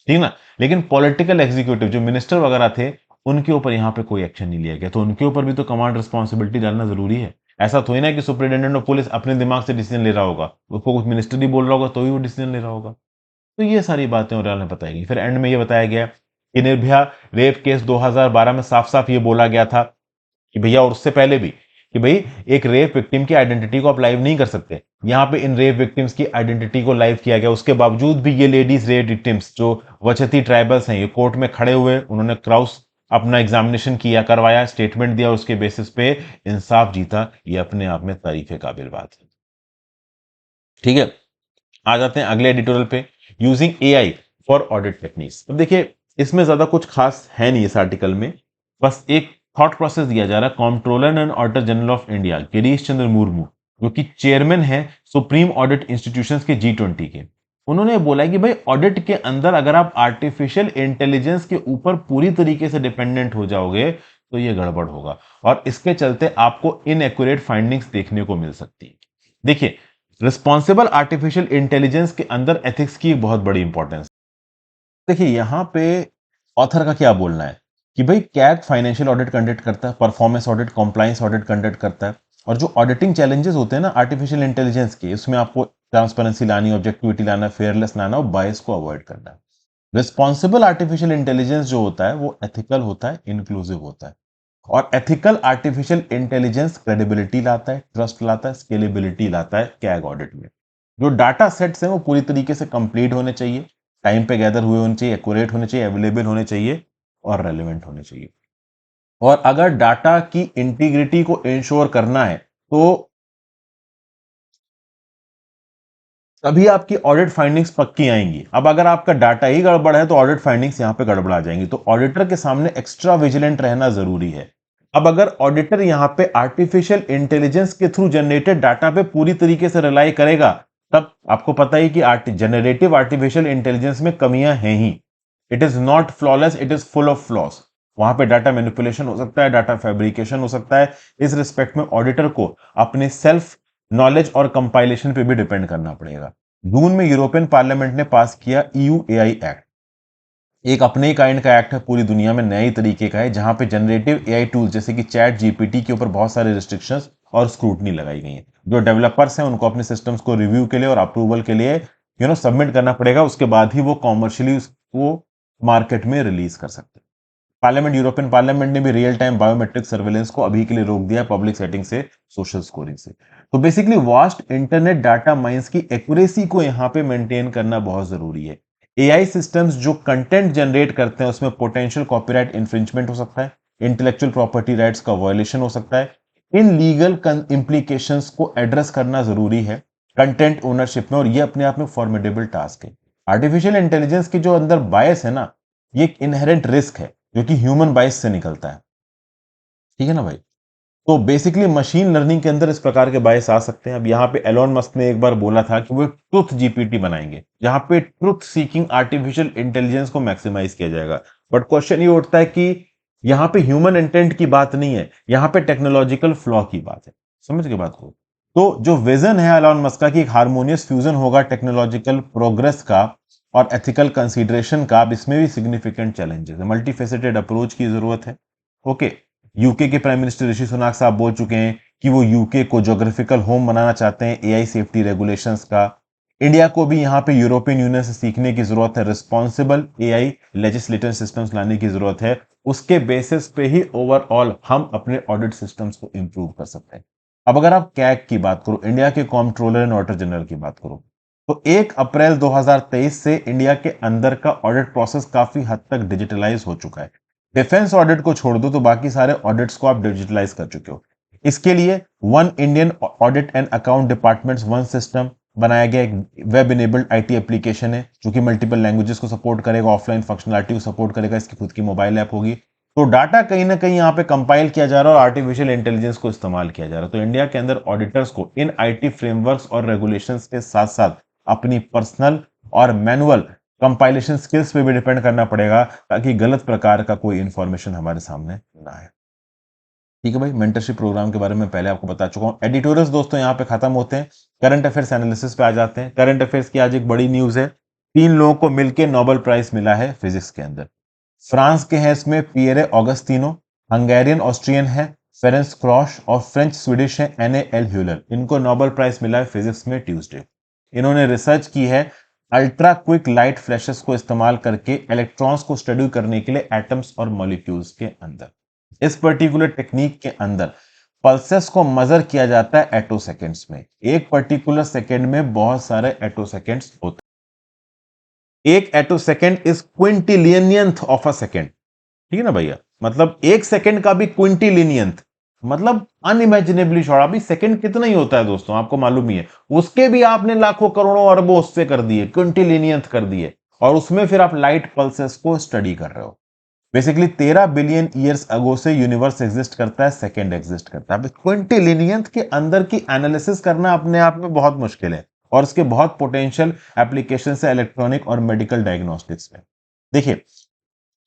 ठीक ना। लेकिन पॉलिटिकल एग्जीक्यूटिव जो मिनिस्टर वगैरह थे, उनके ऊपर यहां पे कोई एक्शन नहीं लिया गया। तो उनके ऊपर भी तो कमांड रिस्पॉन्सिबिलिटी डालना जरूरी है। ऐसा थोड़ी ना कि सुपरिटेंडेंट ऑफ पुलिस अपने दिमाग से डिसीजन ले रहा होगा, उसको कुछ मिनिस्टर ही बोल रहा होगा तो ही वो डिसीजन ले रहा होगा। तो ये सारी बातें ओवरऑल में बताई गई। फिर एंड में ये बताया गया कि निर्भया रेप केस 2012 में साफ साफ ये बोला गया था कि भैया, और उससे पहले भी, कि भाई एक रेप विक्टिम की आइडेंटिटी को आप लाइव नहीं कर सकते। यहां पे इन रेप विक्टिम्स की आइडेंटिटी को लाइव किया गया। उसके बावजूद भी ये लेडीज रेप विक्टिम्स जो वचती ट्राइबल्स हैं, ये कोर्ट में खड़े हुए, उन्होंने क्रॉस अपना एग्जामिनेशन किया, करवाया, स्टेटमेंट दिया, उसके बेसिस पे इंसाफ जीता। ये अपने आप में तारीफ काबिल बात है, ठीक है। आ जाते हैं अगले एडिटोरियल पे, using AI for audit techniques. अब देखिए, इसमें ज्यादा कुछ खास है नहीं इस आर्टिकल में, बस एक थॉट प्रोसेस दिया जा रहा है। Controller and auditor general of India Girish Chandra Murmu, जो कि चेयरमैन है सुप्रीम ऑडिट इंस्टीट्यूशंस के G20 के, उन्होंने बोला है कि भाई ऑडिट के अंदर अगर आप आर्टिफिशियल इंटेलिजेंस के ऊपर पूरी तरीके से डिपेंडेंट हो जाओगे तो ये गड़बड़ होगा, और इसके चलते आपको इनएक्यूरेट फाइंडिंग्स देखने को मिल सकती है। देखिए, रिस्पॉन्सिबल आर्टिफिशियल इंटेलिजेंस के अंदर एथिक्स की बहुत बड़ी इंपॉर्टेंस। देखिए, यहां पे ऑथर का क्या बोलना है कि भाई कैग फाइनेंशियल ऑडिट कंडक्ट करता है, performance audit, compliance audit conduct करता है, और जो ऑडिटिंग चैलेंजेस होते हैं ना आर्टिफिशियल इंटेलिजेंस के, उसमें आपको ट्रांसपेरेंसी लानी, ऑब्जेक्टिविटी लाना, फेयरलेस लाना और बायस को अवॉइड करना है। रिस्पॉन्सिबल आर्टिफिशियल इंटेलिजेंस जो होता है वो एथिकल होता है, इंक्लूसिव होता है, और एथिकल आर्टिफिशियल इंटेलिजेंस क्रेडिबिलिटी लाता है, ट्रस्ट लाता है, स्केलेबिलिटी लाता है कैग ऑडिट में। जो डाटा सेट्स हैं वो पूरी तरीके से कंप्लीट होने चाहिए, टाइम पे गैदर हुए होने चाहिए, एक्यूरेट होने चाहिए, अवेलेबल होने चाहिए और रेलिवेंट होने चाहिए। और अगर डाटा की इंटीग्रिटी को इंश्योर करना है तो तभी आपकी ऑडिट फाइंडिंग्स पक्की आएंगी। अब अगर आपका डाटा ही गड़बड़ है तो ऑडिट फाइंडिंग्स यहां पे गड़बड़ा जाएंगी। तो ऑडिटर के सामने एक्स्ट्रा विजिलेंट रहना जरूरी है। अब अगर ऑडिटर यहां पे आर्टिफिशियल इंटेलिजेंस के थ्रू जनरेटेड डाटा पे पूरी तरीके से रिलाई करेगा, तब आपको पता ही कि जनरेटिव आर्टिफिशियल इंटेलिजेंस में कमियां हैं ही। It is not flawless, it is full of flaws. वहां पे डाटा मैनिपुलेशन हो सकता है, डाटा फैब्रिकेशन हो सकता है। इस रिस्पेक्ट में ऑडिटर को अपने सेल्फ नॉलेज और कंपाइलेशन पे भी डिपेंड करना पड़ेगा। जून में यूरोपियन पार्लियामेंट ने पास किया EU AI एक्ट। एक अपने ही काइंड का एक्ट है, पूरी दुनिया में नए तरीके का है, जहां पे जनरेटिव एआई टूल्स जैसे कि चैट जीपीटी के ऊपर बहुत सारे रिस्ट्रिक्शंस और स्क्रूटनी लगाई गई है। जो डेवलपर्स हैं उनको अपने सिस्टम्स को रिव्यू के लिए और अप्रूवल के लिए सबमिट करना पड़ेगा, उसके बाद ही वो कॉमर्शियली उसको मार्केट में रिलीज कर सकते हैं। पार्लियामेंट, यूरोपियन पार्लियामेंट ने भी रियल टाइम बायोमेट्रिक सर्वेलेंस को अभी के लिए रोक दिया, पब्लिक सेटिंग से, सोशल स्कोरिंग से। तो basically vast internet data mines की एक्यूरेसी को यहां पे मेंटेन करना बहुत जरूरी है। एआई सिस्टम्स जो कंटेंट जनरेट करते हैं उसमें पोटेंशियल कॉपीराइट इंफ्रिंजमेंट हो सकता है, इंटेलेक्चुअल प्रॉपर्टी राइट्स का वायलेशन हो सकता है। इन लीगल इंप्लीकेशंस को एड्रेस करना जरूरी है कंटेंट ओनरशिप में, और ये अपने आप में फॉर्मिडेबल टास्क है। आर्टिफिशियल इंटेलिजेंस की जो अंदर बायस है ना, ये एक इनहेरेंट रिस्क है जो कि ह्यूमन बायस से निकलता है। ठीक है ना भाई? तो बेसिकली मशीन लर्निंग के अंदर इस प्रकार के बायस आ सकते हैं। अब यहाँ पे एलोन मस्क ने एक बार बोला था कि वो एक ट्रुथ जीपीटी बनाएंगे, जहां पे ट्रुथ सीकिंग आर्टिफिशियल इंटेलिजेंस को मैक्सिमाइज किया जाएगा। बट क्वेश्चन ये उठता है कि यहाँ पे ह्यूमन इंटेंट की बात नहीं है, यहाँ पे टेक्नोलॉजिकल फ्लॉ की बात है। समझ के बात को? तो जो विजन है एलोन मस्क का कि एक हार्मोनियस फ्यूजन होगा टेक्नोलॉजिकल प्रोग्रेस का और एथिकल कंसीडरेशन का, अब इसमें भी सिग्निफिकेंट चैलेंजेस है, मल्टीफेसेटेड अप्रोच की जरूरत है। ओके, यूके के प्राइम मिनिस्टर ऋषि सुनाक साहब बोल चुके हैं कि वो यूके को ज्योग्राफिकल होम बनाना चाहते हैं एआई सेफ्टी रेगुलेशंस का। इंडिया को भी यहाँ पे यूरोपियन यूनियन से सीखने की जरूरत है, रिस्पॉन्सिबल एआई लेजिस्लेटिव सिस्टम्स लाने की जरूरत है। उसके बेसिस पे ही ओवरऑल हम अपने ऑडिट सिस्टम्स को इंप्रूव कर सकते हैं। अब अगर आप कैग की बात करो, इंडिया के कॉम्प्ट्रोलर एंड ऑडिटर जनरल की बात करो, तो 1 अप्रैल 2023 से इंडिया के अंदर का ऑडिट प्रोसेस काफी हद तक डिजिटलाइज हो चुका है। डिफेंस ऑडिट को छोड़ दो तो बाकी सारे ऑडिट्स को आप डिजिटलाइज कर चुके हो। इसके लिए one Indian audit and account departments one system बनाया गया, एक वेब इनेबल्ड आईटी एप्लीकेशन है जो कि मल्टीपल लैंग्वेजेस को सपोर्ट करेगा, ऑफलाइन फंक्शनलिटी को सपोर्ट करेगा, इसकी खुद की मोबाइल ऐप होगी। तो डाटा कहीं ना कहीं यहाँ पे कंपाइल किया जा रहा है और आर्टिफिशियल इंटेलिजेंस को इस्तेमाल किया जा रहा है। तो इंडिया के अंदर ऑडिटर्स को इन आईटी फ्रेमवर्क्स और रेगुलेशंस के साथ साथ अपनी पर्सनल और मैनुअल कंपाइलेशन स्किल्स पे भी डिपेंड करना पड़ेगा, ताकि गलत प्रकार का कोई इंफॉर्मेशन हमारे सामने ना आए। ठीक है भाई, मेंटरशिप प्रोग्राम के बारे में पहले आपको बता चुका हूं। एडिटोरियल्स दोस्तों यहाँ पे खत्म होते हैं, करंट अफेयर्स एनालिसिस पे आ जाते हैं। करंट अफेयर्स की आज एक बड़ी न्यूज है, 3 लोगों को मिलकर नोबेल प्राइज मिला है फिजिक्स के अंदर। फ्रांस के हैं इसमें पियरे ऑगस्टिनो, हंगेरियन ऑस्ट्रियन है फेरेंस क्रॉश, और फ्रेंच स्वीडिश है एने एल ह्यूलर। इनको नोबेल प्राइज मिला है फिजिक्स में ट्यूसडे। इन्होंने रिसर्च की है अल्ट्रा क्विक लाइट फ्लैशेस को इस्तेमाल करके इलेक्ट्रॉन्स को स्टडी करने के लिए एटम्स और मॉलिक्यूल्स के अंदर। इस पर्टिकुलर टेक्निक के अंदर पल्सेस को मेजर किया जाता है एटो सेकेंड्स में। एक पर्टिकुलर सेकेंड में बहुत सारे एटो सेकेंड्स होते हैं। एक atto second is quintillionth of a second. ठीक है ना भैया? मतलब एक सेकेंड का भी क्विंटिलियनियंथ, मतलब अनइमेजिनेबली शॉर्ट। अभी सेकेंड कितना ही होता है दोस्तों, आपको मालूम ही है। उसके भी आपने लाखों करोड़ों अरबों उससे कर दिए, क्विंटिलियनियंथ कर दिए, और उसमें फिर आप लाइट पल्सेस को स्टडी कर रहे हो। बेसिकली 13 बिलियन ईयर्स अगो से यूनिवर्स एग्जिस्ट करता है, सेकंड एग्जिस्ट करता है। क्विंटिलिनियंथ के अंदर की एनालिसिस करना अपने आप में बहुत मुश्किल है, और इसके बहुत पोटेंशियल एप्लीकेशन है इलेक्ट्रॉनिक और मेडिकल डायग्नोस्टिक्स में। देखिए,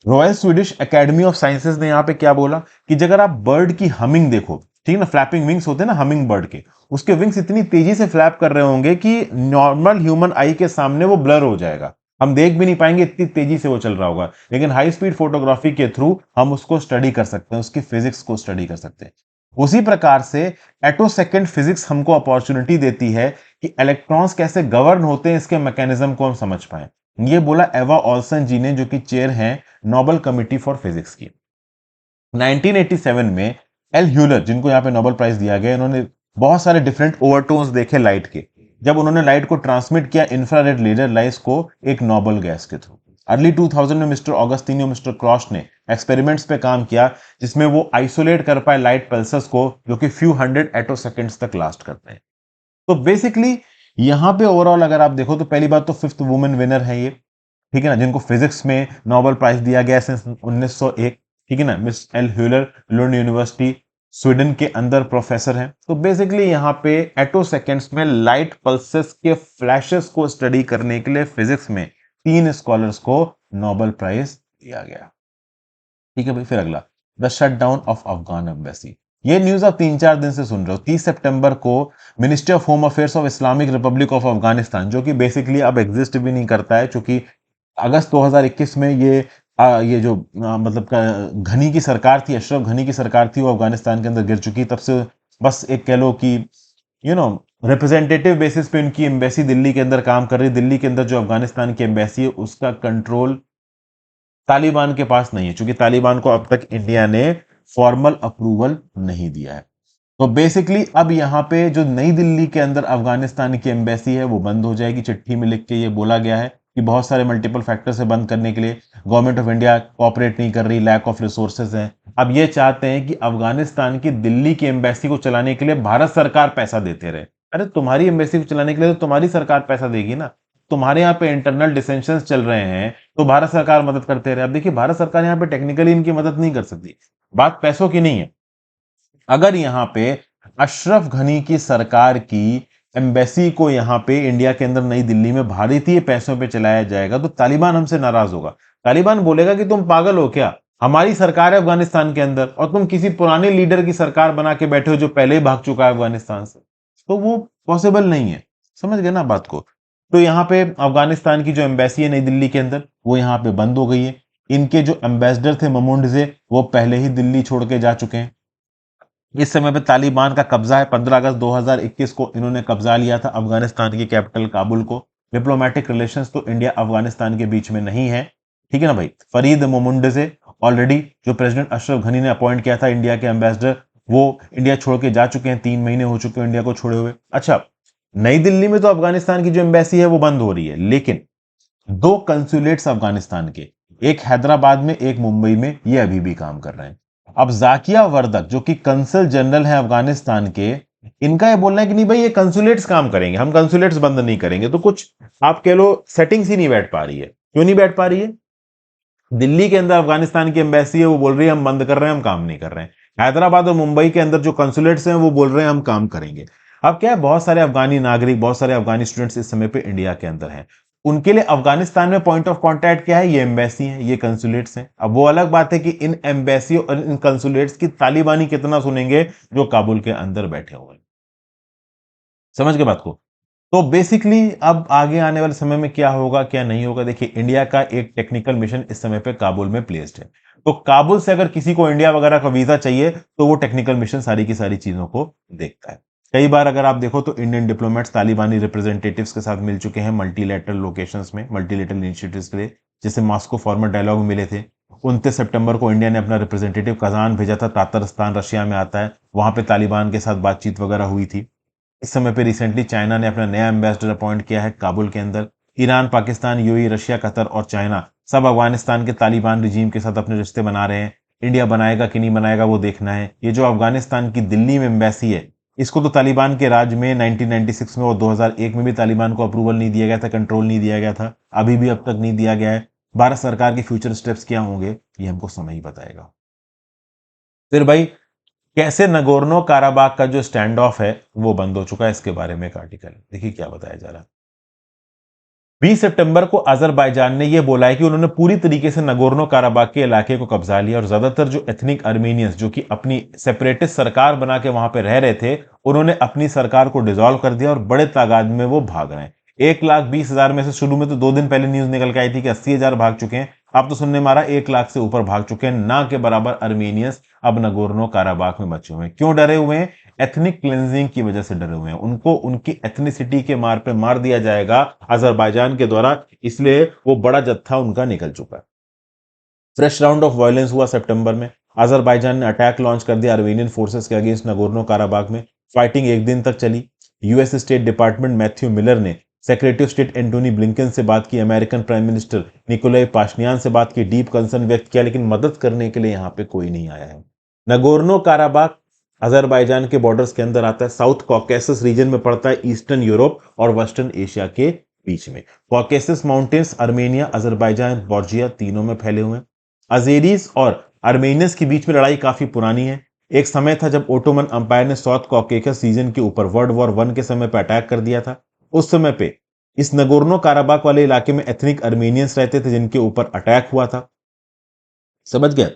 royal Swedish academy of sciences ने यहां पे क्या बोला कि अगर आप बर्ड की हमिंग देखो, ठीक है ना, फ्लैपिंग विंग्स होते हैं ना हमिंग बर्ड के, उसके विंग्स इतनी तेजी से फ्लैप कर रहे होंगे कि नॉर्मल ह्यूमन आई के सामने वो ब्लर हो जाएगा, हम देख भी नहीं पाएंगे, इतनी तेजी से वो चल रहा होगा। लेकिन हाई स्पीड फोटोग्राफी के थ्रू हम उसको स्टडी कर सकते हैं, उसकी फिजिक्स को स्टडी कर सकते हैं। उसी प्रकार से एटो सेकेंड फिजिक्स हमको अपॉर्चुनिटी देती है कि इलेक्ट्रॉन्स कैसे गवर्न होते हैं, इसके मैकेनिज्म को हम समझ पाए। ये बोला एवा ऑल्सन जी ने, जो कि चेयर हैं नोबेल कमिटी फॉर फिजिक्स की। 1987 में एल ह्यूलर, जिनको यहां पे नोबेल प्राइज दिया गया, इन्होंने बहुत सारे डिफरेंट ओवरटोन्स देखे लाइट के। जब उन्होंने लाइट को ट्रांसमिट किया इंफ्रारेड लेजर लाइट्स को एक नोबेल गैस के थ्रू। अर्ली 2000 में मिस्टर ऑगस्टिनो, मिस्टर क्रॉस ने एक्सपेरिमेंट्स पे काम किया, जिसमें वो आइसोलेट कर पाए लाइट पल्सेस को, जो कि फ्यू हंड्रेड एटो सेकेंड्स तक लास्ट करते हैं। तो बेसिकली यहां पे ओवरऑल अगर आप देखो तो पहली बात तो 5th वुमेन विनर है ये, ठीक है ना, जिनको फिजिक्स में नोबेल प्राइज दिया गया सिंस 1901। ठीक है ना, miss L ह्यूलर Lund university Sweden के अंदर प्रोफेसर हैं। तो बेसिकली यहाँ पे एटो सेकेंड्स में लाइट पल्सेस के फ्लैशेस को स्टडी करने के लिए फिजिक्स में 3 स्कॉलर्स को नोबेल प्राइज दिया गया। ठीक है भाई, फिर अगला, the shutdown of Afghan embassy. ये न्यूज आप 3-4 दिन से सुन रहे हो। 30 सितंबर को ministry of home affairs of Islamic Republic of Afghanistan, जो कि बेसिकली अब एग्जिस्ट भी नहीं करता है, चूंकि अगस्त 2021 में ये जो मतलब घनी की सरकार थी, अशरफ घनी की सरकार थी, वो अफगानिस्तान के अंदर गिर चुकी। तब से बस एक कह लो कि यू नो रिप्रेजेंटेटिव बेसिस पे उनकी एम्बेसी दिल्ली के अंदर काम कर रही है। दिल्ली के अंदर जो अफगानिस्तान की एम्बेसी है उसका कंट्रोल तालिबान के पास नहीं है, क्योंकि तालिबान को अब तक इंडिया ने फॉर्मल अप्रूवल नहीं दिया है। तो बेसिकली अब यहाँ पे जो नई दिल्ली के अंदर अफगानिस्तान की एम्बेसी है वो बंद हो जाएगी। चिट्ठी में लिख के ये बोला गया है कि बहुत सारे मल्टीपल फैक्टर से बंद करने के लिए गवर्नमेंट ऑफ इंडिया कोऑपरेट नहीं कर रही, लैक ऑफ रिसोर्सेज हैं। अब ये चाहते हैं कि अफगानिस्तान की दिल्ली की एम्बेसी को चलाने के लिए भारत सरकार पैसा देते रहे। अरे तुम्हारी एम्बेसी को चलाने के लिए तो तुम्हारी सरकार पैसा देगी ना। तुम्हारे यहाँ पे इंटरनल डिसेंशन चल रहे हैं तो भारत सरकार मदद करते रहे। अब देखिए, भारत सरकार यहाँ पे टेक्निकली इनकी मदद नहीं कर सकती, बात पैसों की नहीं है। अगर यहाँ पे अशरफ घनी की सरकार की एम्बेसी को यहाँ पे इंडिया के अंदर नई दिल्ली में भारतीय पैसों पे चलाया जाएगा तो तालिबान हमसे नाराज होगा। तालिबान बोलेगा कि तुम पागल हो क्या, हमारी सरकार है अफगानिस्तान के अंदर और तुम किसी पुराने लीडर की सरकार बना के बैठे हो जो पहले ही भाग चुका है अफगानिस्तान से। तो वो पॉसिबल नहीं है। समझ गए ना बात को। तो यहाँ पे अफगानिस्तान की जो एम्बेसी है नई दिल्ली के अंदर वो यहाँ पे बंद हो गई है। इनके जो एम्बेसडर थे ममुंडजे वो पहले ही दिल्ली छोड़ के जा चुके हैं। इस समय पे तालिबान का कब्जा है। 15 अगस्त 2021 को इन्होंने कब्जा लिया था अफगानिस्तान की कैपिटल काबुल को। डिप्लोमेटिक रिलेशंस तो इंडिया अफगानिस्तान के बीच में नहीं है, ठीक है ना भाई। फरीद मोमुंडजे ऑलरेडी जो प्रेसिडेंट अशरफ घनी ने अपॉइंट किया था इंडिया के एम्बेसडर, वो इंडिया छोड़ के जा चुके हैं। 3 महीने हो चुके हैं इंडिया को छोड़े हुए। अच्छा, नई दिल्ली में तो अफगानिस्तान की जो एम्बेसी है वो बंद हो रही है, लेकिन दो कंसुलेट्स अफगानिस्तान के, एक हैदराबाद में एक मुंबई में, ये अभी भी काम कर रहे हैं। अब जाकिया वर्दक जो कि कंसल जनरल है अफगानिस्तान के, इनका ये बोलना है कि नहीं भाई ये कंसुलेट्स काम करेंगे, हम कंसुलेट्स बंद नहीं करेंगे। तो कुछ आप कह लो सेटिंग्स ही नहीं बैठ पा रही है। क्यों नहीं बैठ पा रही है? दिल्ली के अंदर अफगानिस्तान की एम्बेसी है वो बोल रही है हम बंद कर रहे हैं, हम काम नहीं कर रहे हैं। हैदराबाद और मुंबई के अंदर जो कंसुलेट्स हैं वो बोल रहे हैं हम काम करेंगे। अब क्या है, बहुत सारे अफगानी नागरिक, बहुत सारे अफगानी स्टूडेंट्स इस समय पे इंडिया के अंदर हैं। उनके लिए अफगानिस्तान में पॉइंट ऑफ कांटेक्ट क्या है? ये एम्बेसी है, ये कंसुलेट्स हैं। अब वो अलग बात है कि इन एम्बेसी और इन कंसुलेट्स की तालिबानी कितना सुनेंगे जो काबुल के अंदर बैठे हुए हैं। समझ के बात को। तो बेसिकली अब आगे आने वाले समय में क्या होगा क्या नहीं होगा, देखिए इंडिया का एक टेक्निकल मिशन इस समय पे काबुल में प्लेस्ड है। तो काबुल से अगर किसी को इंडिया वगैरह का वीजा चाहिए तो वो टेक्निकल मिशन सारी की सारी चीजों को देखता है। कई बार अगर आप देखो तो इंडियन डिप्लोमेट्स तालिबानी रिप्रेजेंटेटिव्स के साथ मिल चुके हैं मल्टीलेटरल लोकेशंस में, मल्टीलेटरल इनिशिएटिव्स के लिए। जैसे मॉस्को फॉर्मल डायलॉग में मिले थे। 29 सितंबर को इंडिया ने अपना रिप्रेजेंटेटिव कजान भेजा था, तातरस्तान रशिया में आता है, वहां पे तालिबान के साथ बातचीत वगैरह हुई थी। इस समय पे रिसेंटली चाइना ने अपना नया एम्बेसडर अपॉइंट किया है काबुल के अंदर। Iran, Pakistan, UAE, Russia, Qatar और चाइना सब अफगानिस्तान के तालिबान रिजीम के साथ अपने रिश्ते बना रहे हैं। इंडिया बनाएगा कि नहीं बनाएगा वो देखना है। ये जो अफगानिस्तान की दिल्ली में एम्बेसी है, इसको तो तालिबान के राज में 1996 में और 2001 में भी तालिबान को अप्रूवल नहीं दिया गया था, कंट्रोल नहीं दिया गया था, अभी भी अब तक नहीं दिया गया है। भारत सरकार के फ्यूचर स्टेप्स क्या होंगे ये हमको समय ही बताएगा। फिर भाई, कैसे नगोर्नो काराबाग का जो स्टैंड ऑफ है वो बंद हो चुका है, इसके बारे में एक आर्टिकल है। देखिए क्या बताया जा रहा है। 20 सितंबर को अजरबैजान ने यह बोला है कि उन्होंने पूरी तरीके से नगोर्नो काराबाग के इलाके को कब्जा लिया और ज्यादातर जो एथनिक अर्मेनियंस जो कि अपनी सेपरेटिस्ट सरकार बना के वहां पे रह रहे थे, उन्होंने अपनी सरकार को डिसॉल्व कर दिया और बड़े तादाद में वो भाग रहे हैं। 1,20,000 में से शुरू में तो 2 दिन पहले न्यूज निकल के आई थी कि 80,000 भाग चुके हैं। अब तो सुनने मारा 1 लाख से ऊपर भाग चुके हैं। ना के बराबर अर्मेनियंस अब नगोर्नो काराबाग में बचे हुए हैं। क्यों डरे हुए हैं? एथनिक क्लिंजिंग की वजह से डरे हुए हैं। उनको उनकी एथनिसिटी के मार पे मार दिया जाएगा अजरबैजान के द्वारा, इसलिए वो बड़ा जत्था उनका निकल चुका है। फ्रेश राउंड ऑफ वायलेंस हुआ सितंबर में। अजरबैजान ने अटैक लॉन्च कर दिया अर्मेनियन फोर्सेस के अगेंस्ट नगोर्नो काराबाग में। फाइटिंग 1 दिन तक चली। US State Department Matthew Miller ने secretary of state Antony Blinken से बात की, American prime minister Nikolai Pashinyan से बात की, डीप कंसर्न व्यक्त किया, लेकिन मदद करने के लिए यहां पे कोई नहीं आया है। नगोर्नो काराबाग अजरबैजान के बॉर्डर्स के अंदर आता है, साउथ कॉकेसस रीजन में पड़ता है, ईस्टर्न यूरोप और वेस्टर्न एशिया के बीच में। Caucasus mountains Armenia, Azerbaijan, Georgia तीनों में फैले हुए हैं। अजेरीज और अर्मेनियंस के बीच में लड़ाई काफी पुरानी है। एक समय था जब ओटोमन अंपायर ने साउथ कॉकेसस रीजन के ऊपर वर्ल्ड वॉर 1 के समय पर अटैक कर दिया था। उस समय पे इस नगोर्नो काराबाग वाले इलाके में एथनिक अर्मेनियंस रहते थे जिनके ऊपर अटैक हुआ था। समझ गए?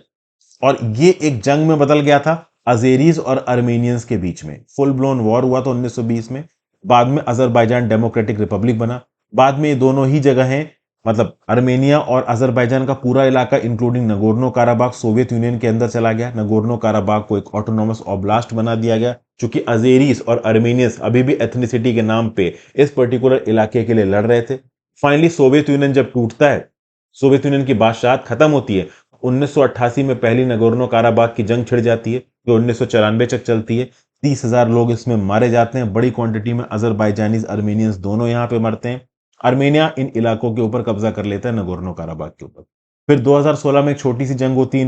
और ये एक जंग में बदल गया था अजेरीज और अर्मेनियंस के बीच में। फुल ब्लोन वॉर हुआ था 1920 में। बाद में अजरबैजान डेमोक्रेटिक रिपब्लिक बना। बाद में ये दोनों ही जगहें मतलब अर्मेनिया और अजरबैजान का पूरा इलाका इंक्लूडिंग नगोर्नो काराबाग सोवियत यूनियन के अंदर चला गया। नगोर्नो काराबाग को एक ऑटोनॉमस ऑब्लास्ट बना दिया गया, क्योंकि अजेरीज और अर्मेनियंस अभी भी एथनिसिटी के नाम पे इस पर्टिकुलर इलाके के लिए लड़ रहे थे। फाइनली सोवियत यूनियन जब टूटता है, सोवियत यूनियन की बादशाहत खत्म होती है, 1988 में पहली नगोर्नो काराबाग की जंग छिड़ जाती है, जो 1994 तक चलती है। 30,000 लोग इसमें मारे जाते हैं, बड़ी क्वांटिटी में अजरबैजानीज अर्मेनियंस दोनों यहां पे मरते हैं। अर्मेनिया इन इलाकों के ऊपर कब्जा कर लेता है, नगोर्नो काराबाग के ऊपर। फिर 2016 में एक छोटी सी जंग होती है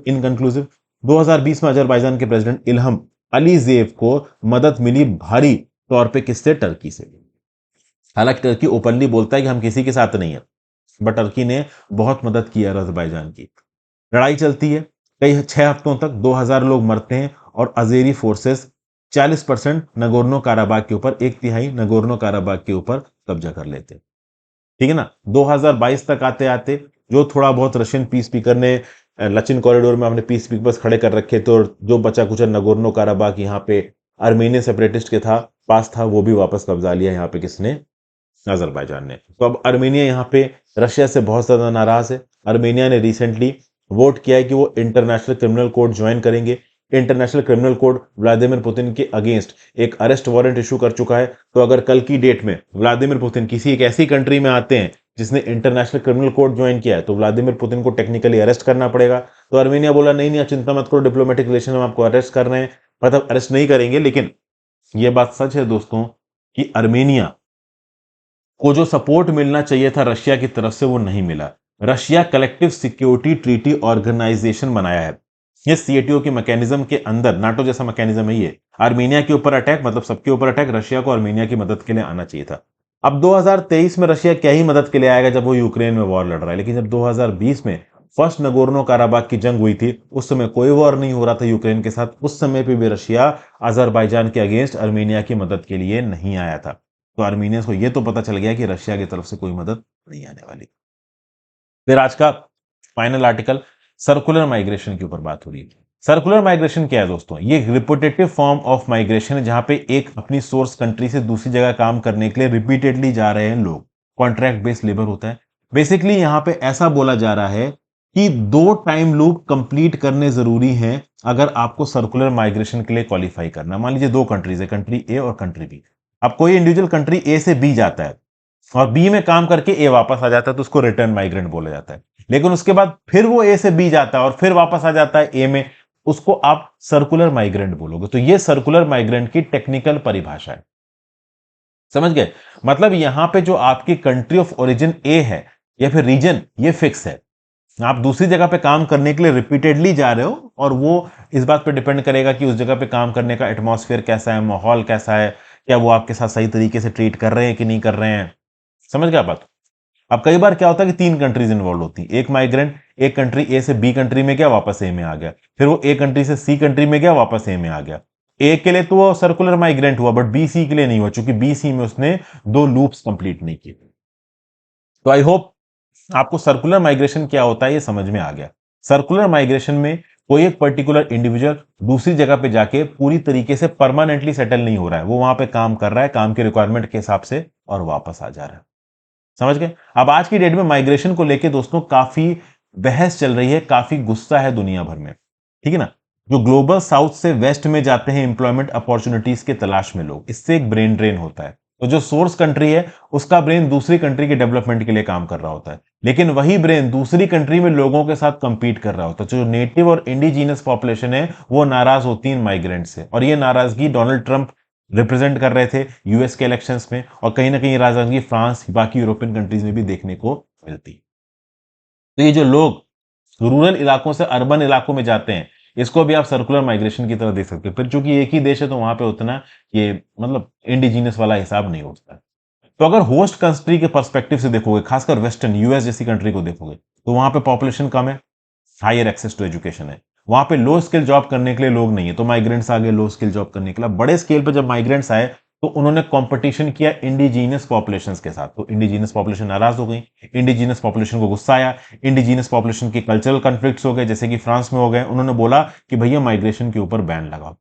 इनकंक्लूसिव। 2020 में अजरबैजान के प्रेसिडेंट इल्हम अलीजेव को मदद मिली भारी तौर पे, किससे? टर्की से। हालांकि टर्की ओपनली बोलता है कि हम किसी के साथ नहीं है, बट टर्की ने बहुत मदद की है अजरबैजान की। लड़ाई चलती है कई 6 हफ्तों तक, 2000 लोग मरते हैं और अजेरी फोर्सेस 40% नगोर्नो काराबाग के ऊपर, एक तिहाई नगोर्नो काराबाग के ऊपर कब्जा कर लेते हैं। ठीक है ना। 2022 तक आते आते जो थोड़ा बहुत रशियन पीस स्पीकर ने लचिन कॉरिडोर में अपने पीस स्पीकर्स खड़े कर रखे थे, और जो बचा कुछ नगोर्नो काराबाग यहाँ पे आर्मेनियन सेपरेटिस्ट के पास था, वो भी वापस कब्जा लिया यहाँ पे किसने? अजरबैजान ने। तो अब अर्मेनिया यहाँ पे रशिया से बहुत ज्यादा नाराज है। अर्मेनिया ने रिसेंटली वोट किया है कि वो इंटरनेशनल क्रिमिनल कोर्ट ज्वाइन करेंगे। International criminal court Vladimir Putin के अगेंस्ट एक अरेस्ट वारंट इशू कर चुका है। तो अगर कल की डेट में व्लादिमीर पुतिन किसी एक ऐसी कंट्री में आते हैं जिसने इंटरनेशनल क्रिमिनल कोर्ट ज्वाइन किया है, तो व्लादिमीर पुतिन को टेक्निकली अरेस्ट करना पड़ेगा। तो अर्मेनिया बोला नहीं नहीं, चिंता मत करो, डिप्लोमेटिक रिलेशन हम आपको अरेस्ट कर रहे हैं, मतलब अरेस्ट नहीं करेंगे। लेकिन यह बात सच है दोस्तों कि अर्मेनिया को जो सपोर्ट मिलना चाहिए था रशिया की तरफ से, वो नहीं मिला। Russia collective security treaty organisation बनाया है। ये सीएटीओ के मैकेनिज्म के अंदर नाटो जैसा मैकेनिज्म है ये। आर्मेनिया के ऊपर अटैक, मतलब सबके ऊपर अटैक, रशिया को आर्मेनिया की मदद के लिए आना चाहिए था। अब 2023 में रशिया क्या ही मदद के लिए आएगा जब वो यूक्रेन में वॉर लड़ रहा है। लेकिन जब 2020 में फर्स्ट नगोर्नो काराबाग की जंग हुई थी, उस समय कोई वॉर नहीं हो रहा था यूक्रेन के साथ। उस समय पे भी रशिया अजरबैजान के अगेंस्ट आर्मेनिया की मदद के लिए नहीं आया था। तो आर्मीनियंस को यह तो पता चल गया कि रशिया की तरफ से कोई मदद नहीं आने वाली। फिर आज का फाइनल आर्टिकल सर्कुलर माइग्रेशन के ऊपर बात हो रही है। सर्कुलर माइग्रेशन क्या है दोस्तों? ये रिपीटेटिव फॉर्म ऑफ माइग्रेशन है, जहां पे एक अपनी सोर्स कंट्री से दूसरी जगह काम करने के लिए रिपीटेडली जा रहे हैं लोग। कॉन्ट्रैक्ट बेस्ड लेबर होता है। बेसिकली यहां पे ऐसा बोला जा रहा है कि 2 टाइम लूप कंप्लीट करने जरूरी हैं अगर आपको सर्कुलर माइग्रेशन के लिए क्वालिफाई करना। मान लीजिए 2 कंट्रीज है, कंट्री ए और कंट्री बी। अब कोई इंडिविजुअल कंट्री ए से बी जाता है और बी में काम करके ए वापस आ जाता है, तो उसको रिटर्न माइग्रेंट बोला जाता है। लेकिन उसके बाद फिर वो ए से बी जाता है और फिर वापस आ जाता है ए में, उसको आप सर्कुलर माइग्रेंट बोलोगे। तो ये सर्कुलर माइग्रेंट की टेक्निकल परिभाषा है, समझ गए? मतलब यहां पे जो आपकी कंट्री ऑफ ओरिजिन ए है या फिर रीजन, ये फिक्स है। आप दूसरी जगह पे काम करने के लिए रिपीटेडली जा रहे हो, और वो इस बात पे डिपेंड करेगा कि उस जगह पे काम करने का एटमॉस्फेयर कैसा है, माहौल कैसा है, क्या वो आपके साथ सही तरीके से ट्रीट कर रहे हैं कि नहीं कर रहे हैं। समझ गया बात? अब कई बार क्या होता है कि 3 कंट्रीज इन्वॉल्व होती है। एक माइग्रेंट एक कंट्री ए से बी कंट्री में गया, वापस ए में आ गया, फिर वो ए कंट्री से सी कंट्री में गया, वापस ए में आ गया। ए के लिए तो वो सर्कुलर माइग्रेंट हुआ, बट बी सी के लिए नहीं हुआ, क्योंकि बी सी में उसने 2 लूप्स कंप्लीट नहीं किए। तो आई होप आपको सर्कुलर माइग्रेशन क्या होता है ये समझ में आ गया। सर्कुलर माइग्रेशन में कोई एक पर्टिकुलर इंडिविजुअल दूसरी जगह पे जाके पूरी तरीके से परमानेंटली सेटल नहीं हो रहा है, वो वहां पे काम कर रहा है काम की रिक्वायरमेंट के हिसाब से और वापस आ जा रहा है। समझ गए? अब आज की डेट में माइग्रेशन को लेके दोस्तों काफी बहस चल रही है, काफी गुस्सा है दुनिया भर में। ठीक है ना। जो ग्लोबल साउथ से वेस्ट में जाते हैं इंप्लॉयमेंट अपॉर्चुनिटीज के तलाश में लोग, इससे एक ब्रेन ड्रेन होता है। तो जो सोर्स कंट्री है उसका ब्रेन दूसरी कंट्री के डेवलपमेंट के लिए काम कर रहा होता है, लेकिन वही ब्रेन दूसरी कंट्री में लोगों के साथ कंपीट कर रहा होता है। जो नेटिव और इंडिजीनियस पॉपुलेशन है वो नाराज होती है माइग्रेंट से, और ये नाराजगी डोनाल्ड ट्रंप रिप्रेजेंट कर रहे थे यूएस के इलेक्शंस में, और कहीं ना कहीं नाराजगी फ्रांस बाकी यूरोपियन कंट्रीज में भी देखने को मिलती। तो ये जो लोग रूरल इलाकों से अर्बन इलाकों में जाते हैं, इसको भी आप सर्कुलर माइग्रेशन की तरह देख सकते हो। फिर चूंकि एक ही देश है तो वहां पे उतना ये मतलब इंडिजीनियस वाला हिसाब नहीं उठता। तो अगर होस्ट कंट्री के पर्सपेक्टिव से देखोगे, खासकर वेस्टर्न यूएस जैसी कंट्री को देखोगे, तो वहां पे पॉपुलेशन कम है, हायर एक्सेस टू एजुकेशन है, वहां पे लो स्किल जॉब करने के लिए लोग नहीं है, तो माइग्रेंट्स आ गए लो स्किल जॉब करने के लिए। बड़े स्केल पर जब माइग्रेंट्स आए तो उन्होंने कंपटीशन किया इंडिजीनियस पॉपुलेशंस के साथ, तो इंडिजीनियस पॉपुलेशन नाराज हो गई, इंडिजीनियस पॉपुलेशन को गुस्सा आया, इंडिजीनियस पॉपुलेशन के कल्चरल कॉन्फ्लिक्ट्स हो गए, जैसे कि फ्रांस में हो गए। उन्होंने बोला कि भैया माइग्रेशन के ऊपर बैन लगाओ।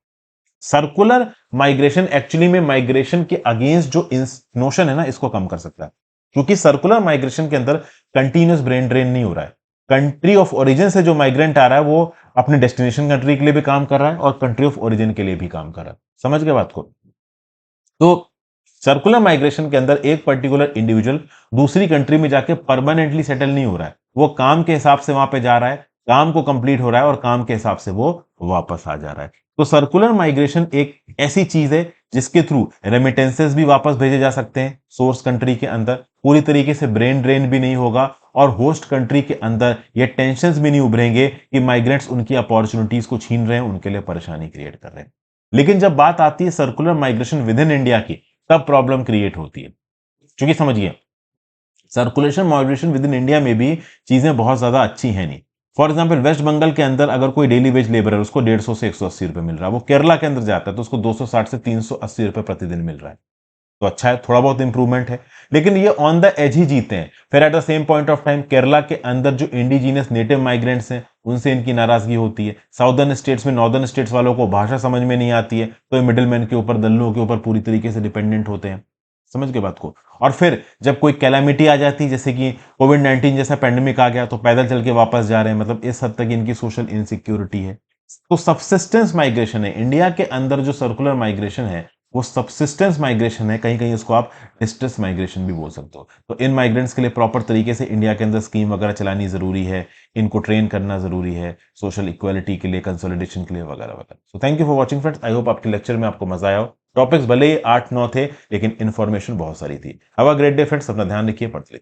सर्कुलर माइग्रेशन एक्चुअली में माइग्रेशन के अगेंस्ट जो नोशन है ना, इसको कम कर सकता है। क्योंकि सर्कुलर माइग्रेशन के अंदर कंटिन्यूस ब्रेन ड्रेन नहीं हो रहा है। कंट्री ऑफ ओरिजिन से जो माइग्रेंट आ रहा है वो अपने डेस्टिनेशन कंट्री के लिए भी काम कर रहा है और कंट्री ऑफ ओरिजिन के लिए भी काम कर रहा है। समझ गए बात को? तो सर्कुलर माइग्रेशन के अंदर एक पर्टिकुलर इंडिविजुअल दूसरी कंट्री में जाके परमानेंटली सेटल नहीं हो रहा है, वो काम के हिसाब से वहां पे जा रहा है, काम को कंप्लीट हो रहा है और काम के हिसाब से वो वापस आ जा रहा है। तो सर्कुलर माइग्रेशन एक ऐसी चीज है जिसके थ्रू रेमिटेंसेस भी वापस भेजे जा सकते हैं सोर्स कंट्री के अंदर, पूरी तरीके से ब्रेन ड्रेन भी नहीं होगा और होस्ट कंट्री के अंदर ये टेंशन भी नहीं उभरेंगे कि माइग्रेंट्स उनकी अपॉर्चुनिटीज को छीन रहे हैं, उनके लिए परेशानी क्रिएट कर रहे हैं। लेकिन जब बात आती है circular migration with in India की, तब प्रॉब्लम क्रिएट होती है। क्योंकि समझिए, circulation migration with in India में भी चीजें बहुत ज्यादा अच्छी हैं नहीं। फॉर एग्जाम्पल वेस्ट बंगाल के अंदर अगर कोई डेली वेज लेबर है, उसको 150 से 180 रुपए मिल रहा है, वो केरला के अंदर जाता है तो उसको 260 से 380 रुपए प्रतिदिन मिल रहा है। तो अच्छा है, थोड़ा बहुत इंप्रूवमेंट है, लेकिन ये ऑन द एज ही जीते हैं। फिर at the same point of time Kerala के अंदर जो इंडिजीनियस नेटिव माइग्रेंट्स हैं उनसे इनकी नाराजगी होती है। साउदर्न स्टेट्स में, नॉर्दर्न स्टेट्स वालों को भाषा समझ में नहीं आती है, तो ये मिडिल मैन के ऊपर, दल्लुओं के ऊपर पूरी तरीके से डिपेंडेंट होते हैं। समझ के बात को? और फिर जब कोई कैलामिटी आ जाती है, जैसे कि कोविड-19 जैसा पैंडेमिक आ गया, तो पैदल चल के वापस जा रहे हैं। मतलब इस हद तक इनकी सोशल इनसिक्योरिटी है। तो सबसिस्टेंस माइग्रेशन है इंडिया के अंदर, जो सर्कुलर माइग्रेशन है वो सबसिस्टेंस माइग्रेशन है। कहीं कहीं उसको आप डिस्ट्रेस माइग्रेशन भी बोल सकते हो। तो इन माइग्रेंट्स के लिए प्रॉपर तरीके से इंडिया के अंदर स्कीम वगैरह चलानी जरूरी है, इनको ट्रेन करना जरूरी है, सोशल इक्वालिटी के लिए, कंसोलिडेशन के लिए वगैरह वगैरह। So thank you for watching friends. I hope आपके लेक्चर में आपको मजा आया हो। टॉपिक्स भले ही 8-9 थे, लेकिन इन्फॉर्मेशन बहुत सारी थी। Have a great day friends, अपना ध्यान रखिए, पढ़ते